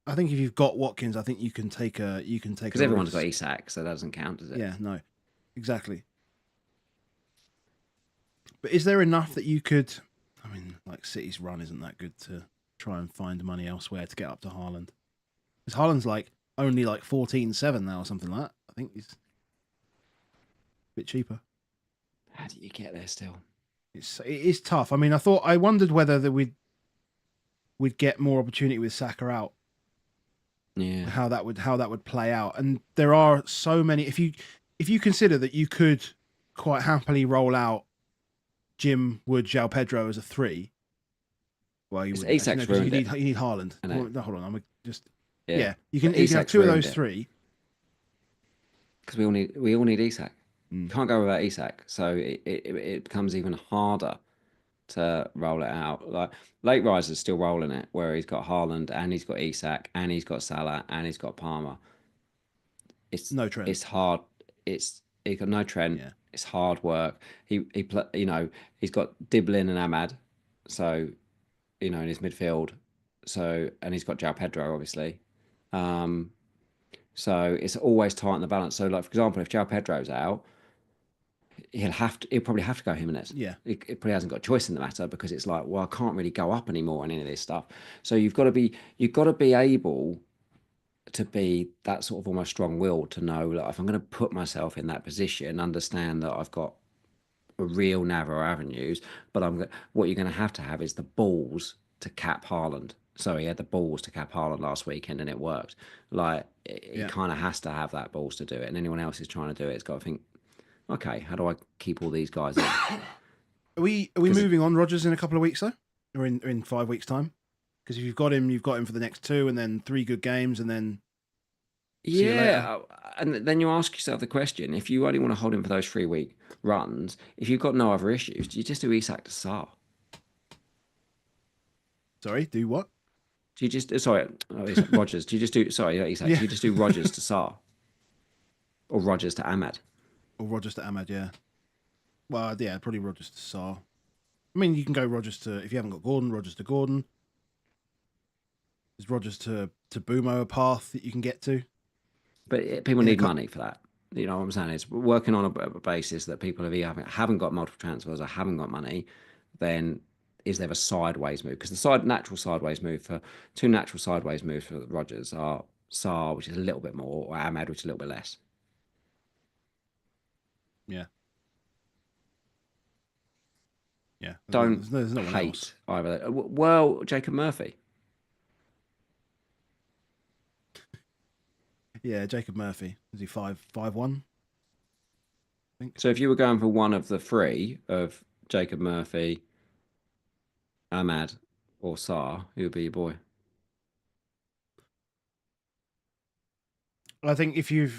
I think if you've got Watkins, I think you can take because everyone's got Isak, so that doesn't count, does it? Yeah, no, exactly. But is there enough that you could? I mean, like City's run isn't that good to try and find money elsewhere to get up to Haaland. Because Haaland's like only like 14.7 now or something like that. I think he's a bit cheaper. How do you get there still? It is tough. I mean, I wondered whether we'd get more opportunity with Saka out. Yeah. How that would play out. And there are so many. If you consider that you could quite happily roll out Jim, Wood, João Pedro as a 3. Well, you would. Isak's ruined you it. need Haaland. No, hold on. I'm just. Yeah. Yeah, you can have 2 of those 3. Because we all need Isak. Can't go without Isak. So it becomes even harder to roll it out. Like late riser's still rolling it, where he's got Haaland and he's got Isak and he's got Salah and he's got Palmer. It's No Trent. it's hard. He's got no Trent. Yeah. It's hard work. He's got Diblin and Ahmad, so in his midfield. So and he's got João Pedro obviously. Um, so it's always tight in the balance. So like for example, if João Pedro's out, he'll probably have to go Jimenez. Yeah. It probably hasn't got a choice in the matter because it's like, well, I can't really go up anymore on any of this stuff. So you've got to be able to be that sort of almost strong will to know that if I'm going to put myself in that position, understand that I've got a real narrow avenues, but what you're going to have is the balls to cap Haaland. So he had the balls to cap Haaland last weekend and it worked. Like he Yeah. kind of has to have that balls to do it, and anyone else who's trying to do it, it's got to think, okay, how do I keep all these guys in? Are we moving on Rodgers in a couple of weeks though, or in 5 weeks time? Because if you've got him for the next 2, and then 3 good games, and then see you later. Yeah, and then you ask yourself the question: if you only want to hold him for those 3-week runs, if you've got no other issues, do you just do Isak to Sarr? Sorry, do what? Do you just sorry, Rodgers? Do you just do sorry, not Isak? Yeah. Do you just do Rodgers to Sarr, or Rodgers to Ahmad? Or Rodgers to Ahmad, yeah. Well, yeah, probably Rodgers to Sarr. I mean, you can go Rodgers to, if you haven't got Gordon, Rodgers to Gordon. There's Rodgers to Bumo, a path that you can get to. But people need money for that. You know what I'm saying? It's working on a basis that people haven't got multiple transfers or haven't got money. Then is there a sideways move? Because the natural sideways move for Rodgers are Sarr, which is a little bit more, or Ahmad, which is a little bit less. Yeah. Yeah. Don't there's no one hate else. either. Well, Jacob Murphy. Yeah, Jacob Murphy. Is he 5'1"? I think. So if you were going for one of the 3 of Jacob Murphy, Ahmad, or Sarr, who would be your boy? I think if you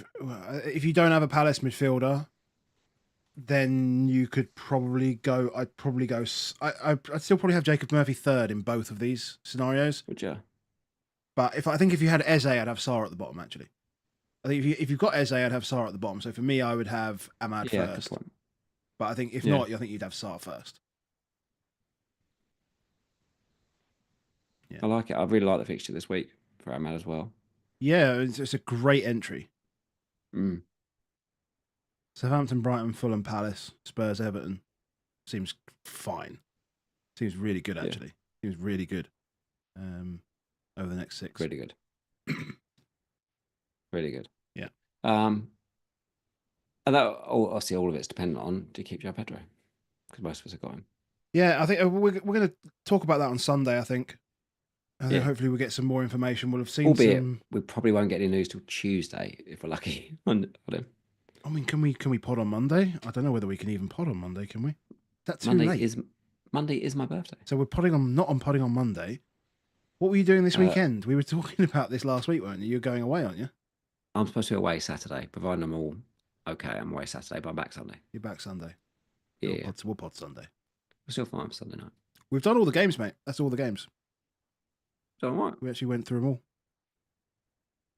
don't have a Palace midfielder, then you could probably go. I'd still probably have Jacob Murphy 3rd in both of these scenarios. Would you? But if you had Eze, I'd have Sarr at the bottom actually. I think if you've got Eze, I'd have Sarr at the bottom. So for me, I would have Ahmad first. But I think if not, I think you'd have Sarr first. Yeah. I like it. I really like the fixture this week for Ahmad as well. Yeah, it's a great entry. Mm. Southampton, Brighton, Fulham, Palace, Spurs, Everton. Seems fine. Seems really good actually. Seems really good. Over the next 6. Really good. Really good. Yeah. And that obviously all of it's dependent on, do you keep João Pedro? Because most of us have got him. Yeah, I think we're going to talk about that on Sunday. I think hopefully we'll get some more information. We'll have seen Albeit, we probably won't get any news till Tuesday if we're lucky on him. I mean, can we pod on Monday? I don't know whether we can even pod on Monday. Can we? Is that too Monday late? Monday is my birthday. So we're not podding on Monday. What were you doing this weekend? We were talking about this last week, weren't you? You're going away, aren't you? I'm supposed to be away Saturday, providing I'm all okay. I'm away Saturday, but I'm back Sunday. You're back Sunday. Yeah. We'll pod Sunday. We're still fine for Sunday night. We've done all the games, mate. That's all the games. So all right. We actually went through them all,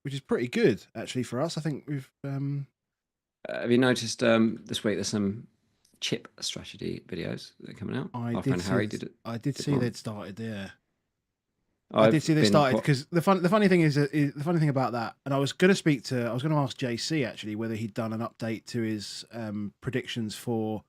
which is pretty good actually for us. I think we've. Have you noticed this week there's some chip strategy videos that are coming out? Our friend Harry did it. I did see they'd started. Yeah. I did see they started because the funny thing is the funny thing about that, and I was going to ask JC actually whether he'd done an update to his predictions for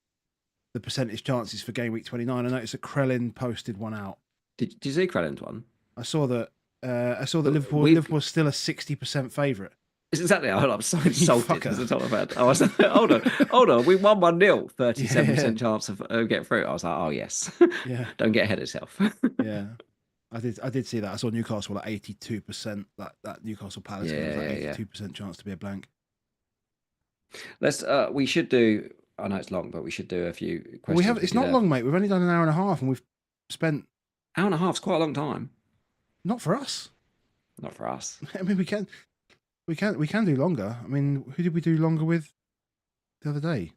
the percentage chances for game week 29. I noticed that Krellin posted one out. Did you see Krellin's one? I saw that. Liverpool's still a 60% favourite. It's exactly. I'm so insulted as a top of it. I was hold on. We won 1-0, 37% chance of getting through. I was like, oh yes. Yeah. Don't get ahead of yourself. Yeah. I did see that. I saw Newcastle at 82%. That Newcastle Palace game was like 82% chance to be a blank. We should do. I know it's long, but we should do a few questions. It's not long, mate. We've only done an hour and a half, and we've spent hour and a half's quite a long time. Not for us. Not for us. I mean, we can do longer. I mean, who did we do longer with the other day?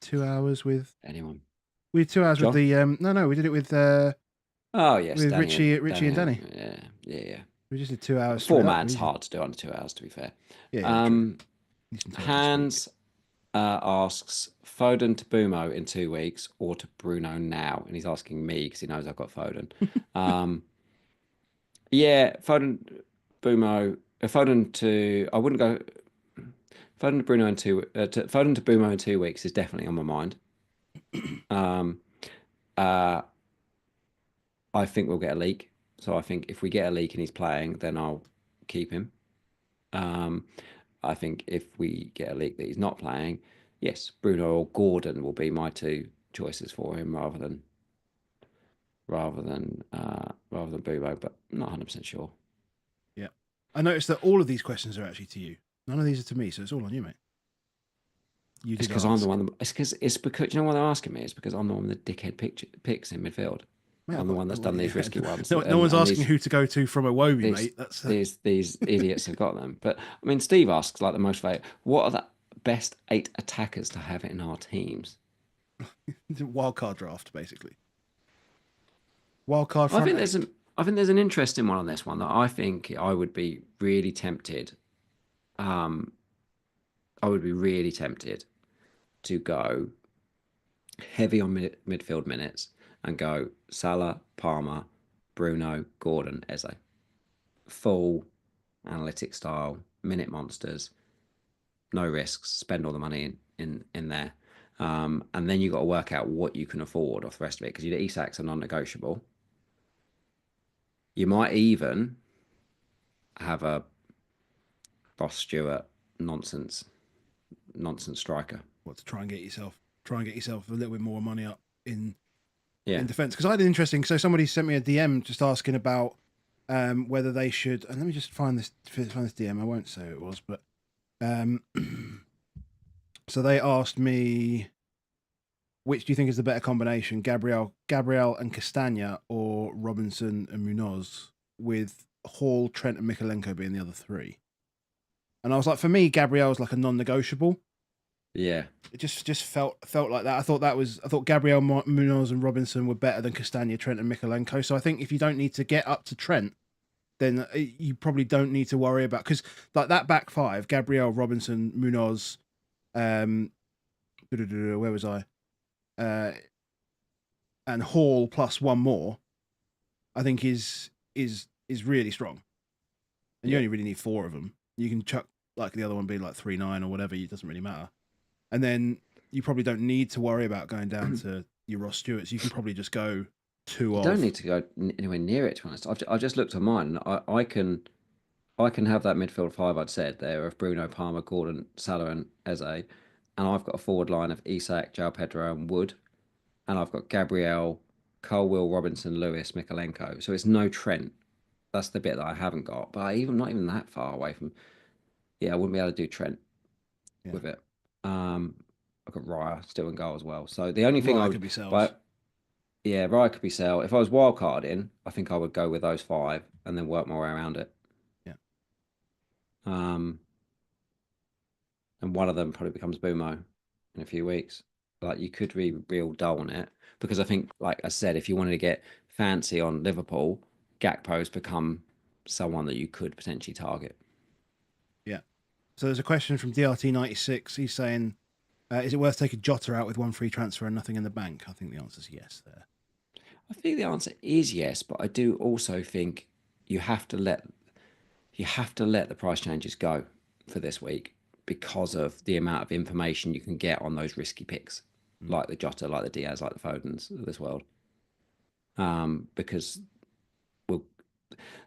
2 hours with anyone. We did 2 hours with John? the no, we did it Oh yes, with Danny and Richie and Danny. yeah. We just did 2 hours straight up. Format's Easy. hard to do under 2 hours, to be fair. Yeah, true. Um, Decent time to speak. Hans asks Foden to Bumo in 2 weeks or to Bruno now, and he's asking me because he knows I've got Foden. Um, yeah, Foden, Bumo, Foden to I wouldn't go Foden to Bruno in Foden to Bumo in 2 weeks is definitely on my mind. Um, uh, I think we'll get a leak. So I think if we get a leak and he's playing, then I'll keep him. Um, I think if we get a leak that he's not playing, yes, Bruno or Gordon will be my two choices for him rather than Bumo, but I'm not 100% sure. Yeah. I noticed that all of these questions are actually to you. None of these are to me, so it's all on you, mate. You It's did because I'm ask. the one. It's because you know what they're asking me. It's because I'm the one with the dickhead picks in midfield. Mate, I'm the one that's done these risky ones, no one's and asking who to go to from a Wobie, these mate. That's these idiots have got them. But I mean, Steve asks like the most valuable. What are the best 8 attackers to have in our teams? wild card draft, basically. Wild card I front think eight. there's an interesting one on this one that I think I would be really tempted. Um, I would be really tempted to go heavy on midfield minutes and go Salah, Palmer, Bruno, Gordon, Eze. Full analytic style, minute monsters, no risks, spend all the money in there. And then you've got to work out what you can afford off the rest of it because your Isak's a non-negotiable. You might even have a Ross Stewart nonsense striker. What to try and get yourself a little bit more money up in Yeah. defense? Because I had an interesting. So somebody sent me a DM just asking about whether they should. And let me just find this DM. I won't say who it was, but so they asked me, which do you think is the better combination, Gabriel and Castagna, or Robinson and Munoz, with Hall, Trent, and Mikalenko being the other three? And I was like, for me, Gabriel's like a non-negotiable. Yeah. It just felt like that. I thought Gabriel, Munoz, and Robinson were better than Castagna, Trent, and Mikalenko. So I think if you don't need to get up to Trent, then you probably don't need to worry about, because like that back five, Gabriel, Robinson, Munoz, where was I? And Hall plus one more, I think is really strong. And you only really need four of them. You can chuck like the other one being like 3-9 or whatever. It doesn't really matter. And then you probably don't need to worry about going down to your Ross Stewarts. You can probably just go two You off. don't need to go anywhere near it, to be honest. I've just looked at mine, and I can have that midfield five I'd said there of Bruno, Palmer, Gordon, Salah, and Eze, and I've got a forward line of Isak, João Pedro, and Wood, and I've got Gabriel, Cole, Will, Robinson, Lewis, Mikalenko. So it's no Trent. That's the bit that I haven't got, but not even that far away from. Yeah, I wouldn't be able to do Trent with it. I've got Raya still in goal as well. So the only thing I Raya would, could be Sells. but yeah, Raya could be sell. If I was wild carding, I think I would go with those five and then work my way around it. Yeah. And one of them probably becomes Bumo in a few weeks. Like you could be real dull on it because I think, like I said, if you wanted to get fancy on Liverpool, Gakpo's become someone that you could potentially target. Yeah. So there's a question from DRT96. He's saying, is it worth taking Jota out with one free transfer and nothing in the bank? I think the answer is yes there. I think the answer is yes, but I do also think you have to let the price changes go for this week because of the amount of information you can get on those risky picks, like the Jota, like the Diaz, like the Fodens of this world. Because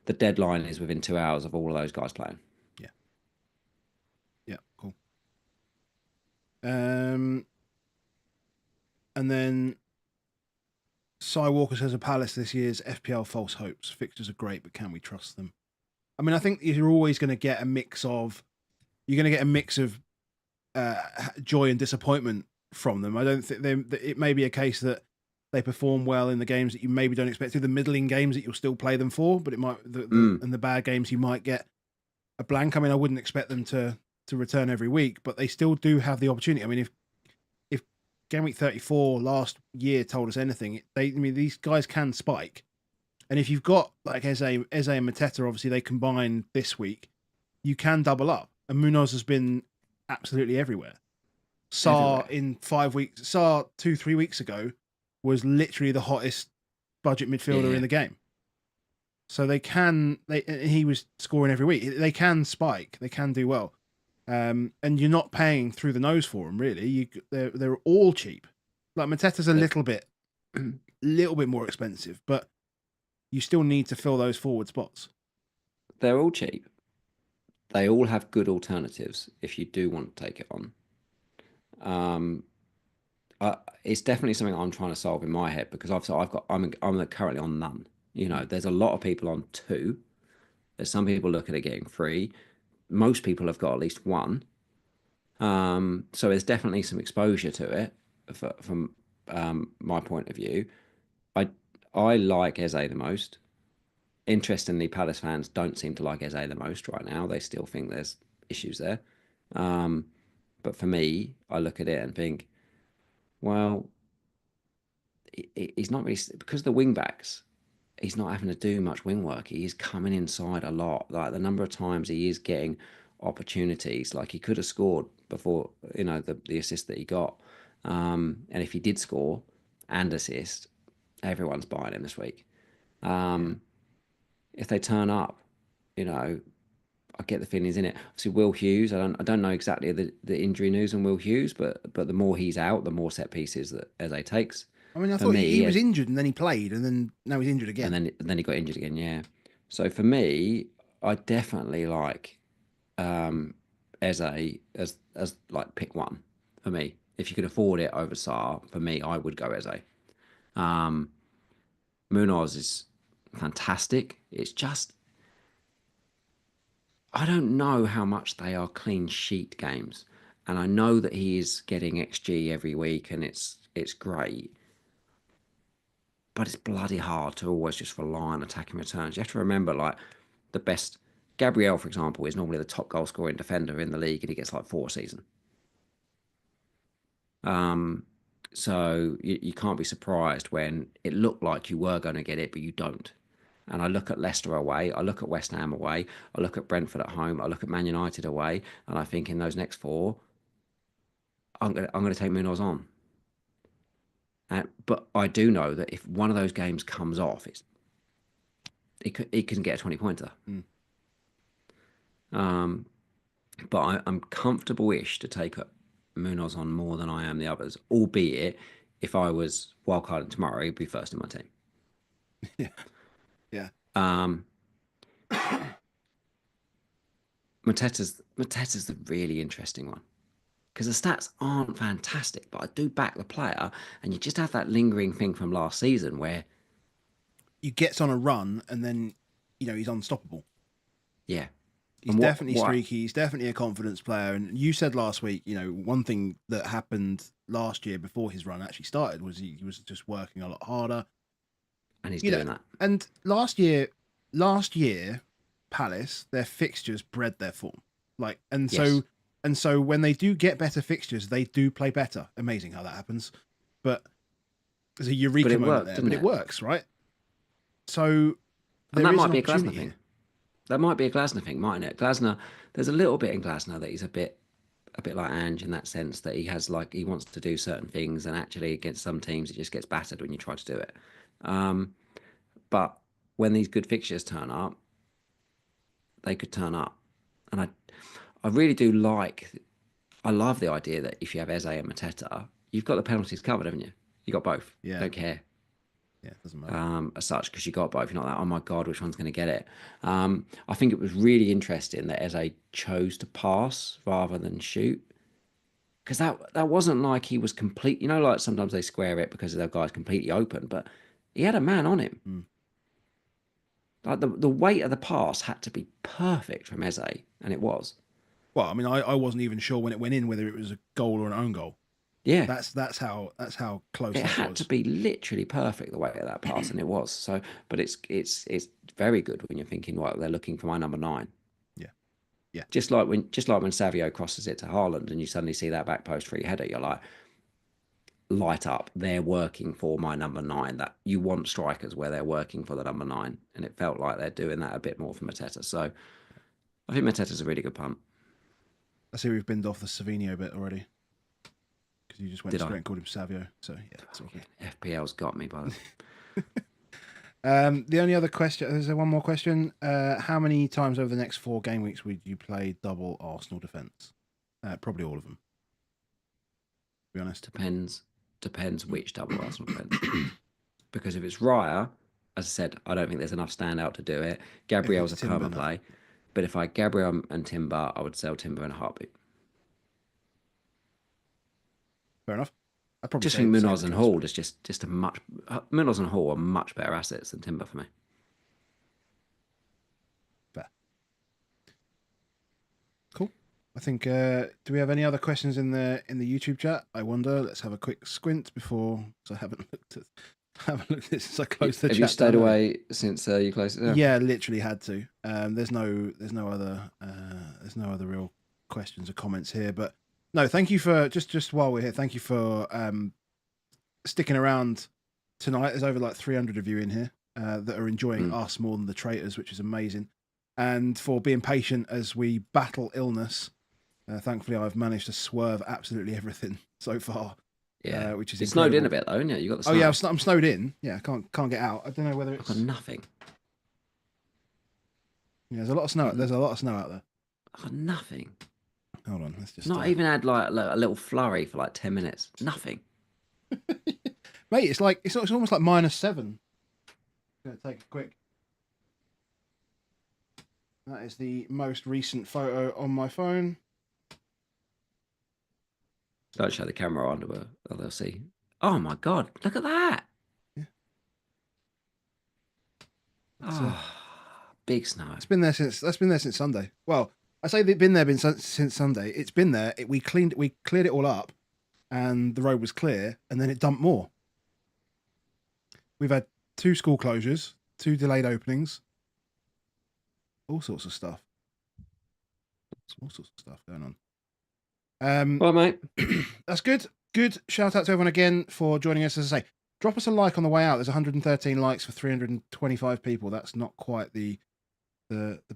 the deadline is within 2 hours of all of those guys playing. Yeah. Yeah, cool. And then Cy Walker says, a Palace this year's FPL false hopes. Fixtures are great, but can we trust them? I mean, I think you're always going to get a mix of joy and disappointment from them. I don't think it may be a case that they perform well in the games that you maybe don't expect to. The middling games that you'll still play them for, but it might and the bad games you might get a blank. I mean, I wouldn't expect them to return every week, but they still do have the opportunity. I mean, if Game Week 34 last year told us anything, these guys can spike. And if you've got like Eze and Mateta, obviously they combine this week, you can double up. And Munoz has been absolutely everywhere. Sarr in 5 weeks, Sarr 2-3 weeks ago was literally the hottest budget midfielder in the game. So he was scoring every week. They can spike, they can do well. And you're not paying through the nose for them, really. They're all cheap. Like Mateta's a little bit more expensive, but you still need to fill those forward spots. They're all cheap. They all have good alternatives if you do want to take it on. It's definitely something I'm trying to solve in my head because I'm currently on none. You know, there's a lot of people on 2. There's some people looking at getting 3. Most people have got at least 1. So there's definitely some exposure to it from my point of view. I like Eze the most. Interestingly, Palace fans don't seem to like Eze the most right now. They still think there's issues there. But for me, I look at it and think, well, he's not really, because of the wing backs, he's not having to do much wing work. He is coming inside a lot. Like the number of times he is getting opportunities, like he could have scored before, you know, the assist that he got. And if he did score and assist, everyone's buying him this week. If they turn up, you know, I get the feeling he's in it. Obviously, Will Hughes. I don't know exactly the injury news on Will Hughes, but the more he's out, the more set pieces that Eze takes. I mean, I thought he was injured and then he played, and then now he's injured again. And then he got injured again. Yeah. So for me, I definitely like Eze as like pick 1 for me. If you could afford it over Sarr, for me, I would go Eze. Munoz is fantastic. It's just, I don't know how much they are clean sheet games, and I know that he is getting XG every week, and it's great, but it's bloody hard to always just rely on attacking returns. You have to remember, like the best, Gabriel, for example, is normally the top goal scoring defender in the league, and he gets like 4 a season. So you can't be surprised when it looked like you were going to get it, but you don't. And I look at Leicester away, I look at West Ham away, I look at Brentford at home, I look at Man United away, and I think in those next 4, I'm gonna take Munoz on. But I do know that if one of those games comes off, it can get a 20-pointer. But I'm comfortable-ish to take Munoz on more than I am the others, albeit if I was wildcarding tomorrow, he'd be first in my team. Yeah. Mateta's the really interesting one because the stats aren't fantastic, but I do back the player, and you just have that lingering thing from last season where he gets on a run and then, you know, he's unstoppable. Yeah. He's definitely streaky. He's definitely a confidence player. And you said last week, you know, one thing that happened last year before his run actually started was he was just working a lot harder. And he's doing that. And last year, Palace, their fixtures bred their form. So when they do get better fixtures, they do play better. Amazing how that happens. But there's a eureka moment there. But it works, right? So and that might be a Glasner thing. That might be a Glasner thing, mightn't it? Glasner, there's a little bit in Glasner that he's a bit like Ange in that sense that he wants to do certain things, and actually against some teams it just gets battered when you try to do it. But when these good fixtures turn up, they could turn up. And I really do I love the idea that if you have Eze and Mateta, you've got the penalties covered, haven't you? You got both. Yeah. Don't care. Yeah, it doesn't matter. As such, because you got both. You're not like, oh my God, which one's going to get it? I think it was really interesting that Eze chose to pass rather than shoot. Because that wasn't like he was complete. You know, like sometimes they square it because their guy's completely open, but he had a man on him. Like the weight of the pass had to be perfect from Eze, and it was. Well, I mean, I wasn't even sure when it went in whether it was a goal or an own goal. Yeah, that's how close it had to be literally perfect the weight of that pass, and it was. So, but it's very good when you're thinking, well, they're looking for my number 9. Yeah. Just like when Savio crosses it to Haaland, and you suddenly see that back post free header, you're like light up. They're working for my number 9. That you want strikers where they're working for the number 9, and it felt like they're doing that a bit more for Mateta. So I think Mateta's a really good punt. I see we've binned off the Semenyo bit already because you just went Did straight I? and called him Savio. So yeah, it's all good. FPL's got me by the The only other question, is there one more question? How many times over the next 4 game weeks would you play double Arsenal defence? Probably all of them, to be honest. Depends which double Arsenal defence. Because if it's Raya, as I said, I don't think there's enough standout to do it. Gabriel's a Timber, perma play. But if I Gabriel and Timber, I would sell Timber in a heartbeat. Fair enough. I probably just think Munoz and Hall is just a much Munoz and Hall are much better assets than Timber for me. Fair. Cool. I think. Do we have any other questions in the YouTube chat? I wonder. Let's have a quick squint before. So I haven't looked at this since I closed the chat. Have you stayed away since you closed it? Yeah, literally had to. There's no other real questions or comments here, but. No, thank you for just while we're here. Thank you for sticking around tonight. There's over like 300 of you in here that are enjoying us more than the traitors, which is amazing, and for being patient as we battle illness. Thankfully, I've managed to swerve absolutely everything so far. Yeah, which is it's snowed in a bit though. Yeah, you got the snow. Oh yeah, I'm snowed in. Yeah, can't get out. I don't know whether it's I've got nothing. Yeah, there's a lot of snow. There's a lot of snow out there. I've got nothing. Hold on, let's just not even had like a little flurry for like 10 minutes. Nothing. Mate, it's almost like -7. I'm gonna take a quick. That is the most recent photo on my phone. Don't show the camera on, but they'll see. Oh my god, look at that! Yeah. Big snow. That's been there since Sunday. Well, I say they've been there since Sunday. It's been there. We cleared it all up, and the road was clear, and then it dumped more. We've had 2 school closures, 2 delayed openings, all sorts of stuff. All sorts of stuff going on. Well, mate, that's good. Good. Shout out to everyone again for joining us. As I say, drop us a like on the way out. There's 113 likes for 325 people. That's not quite the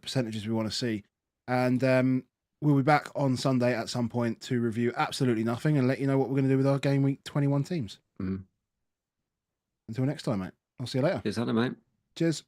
percentages we want to see. And we'll be back on Sunday at some point to review absolutely nothing and let you know what we're going to do with our game week 21 teams. Until next time, mate. I'll see you later. Cheers, mate. Cheers.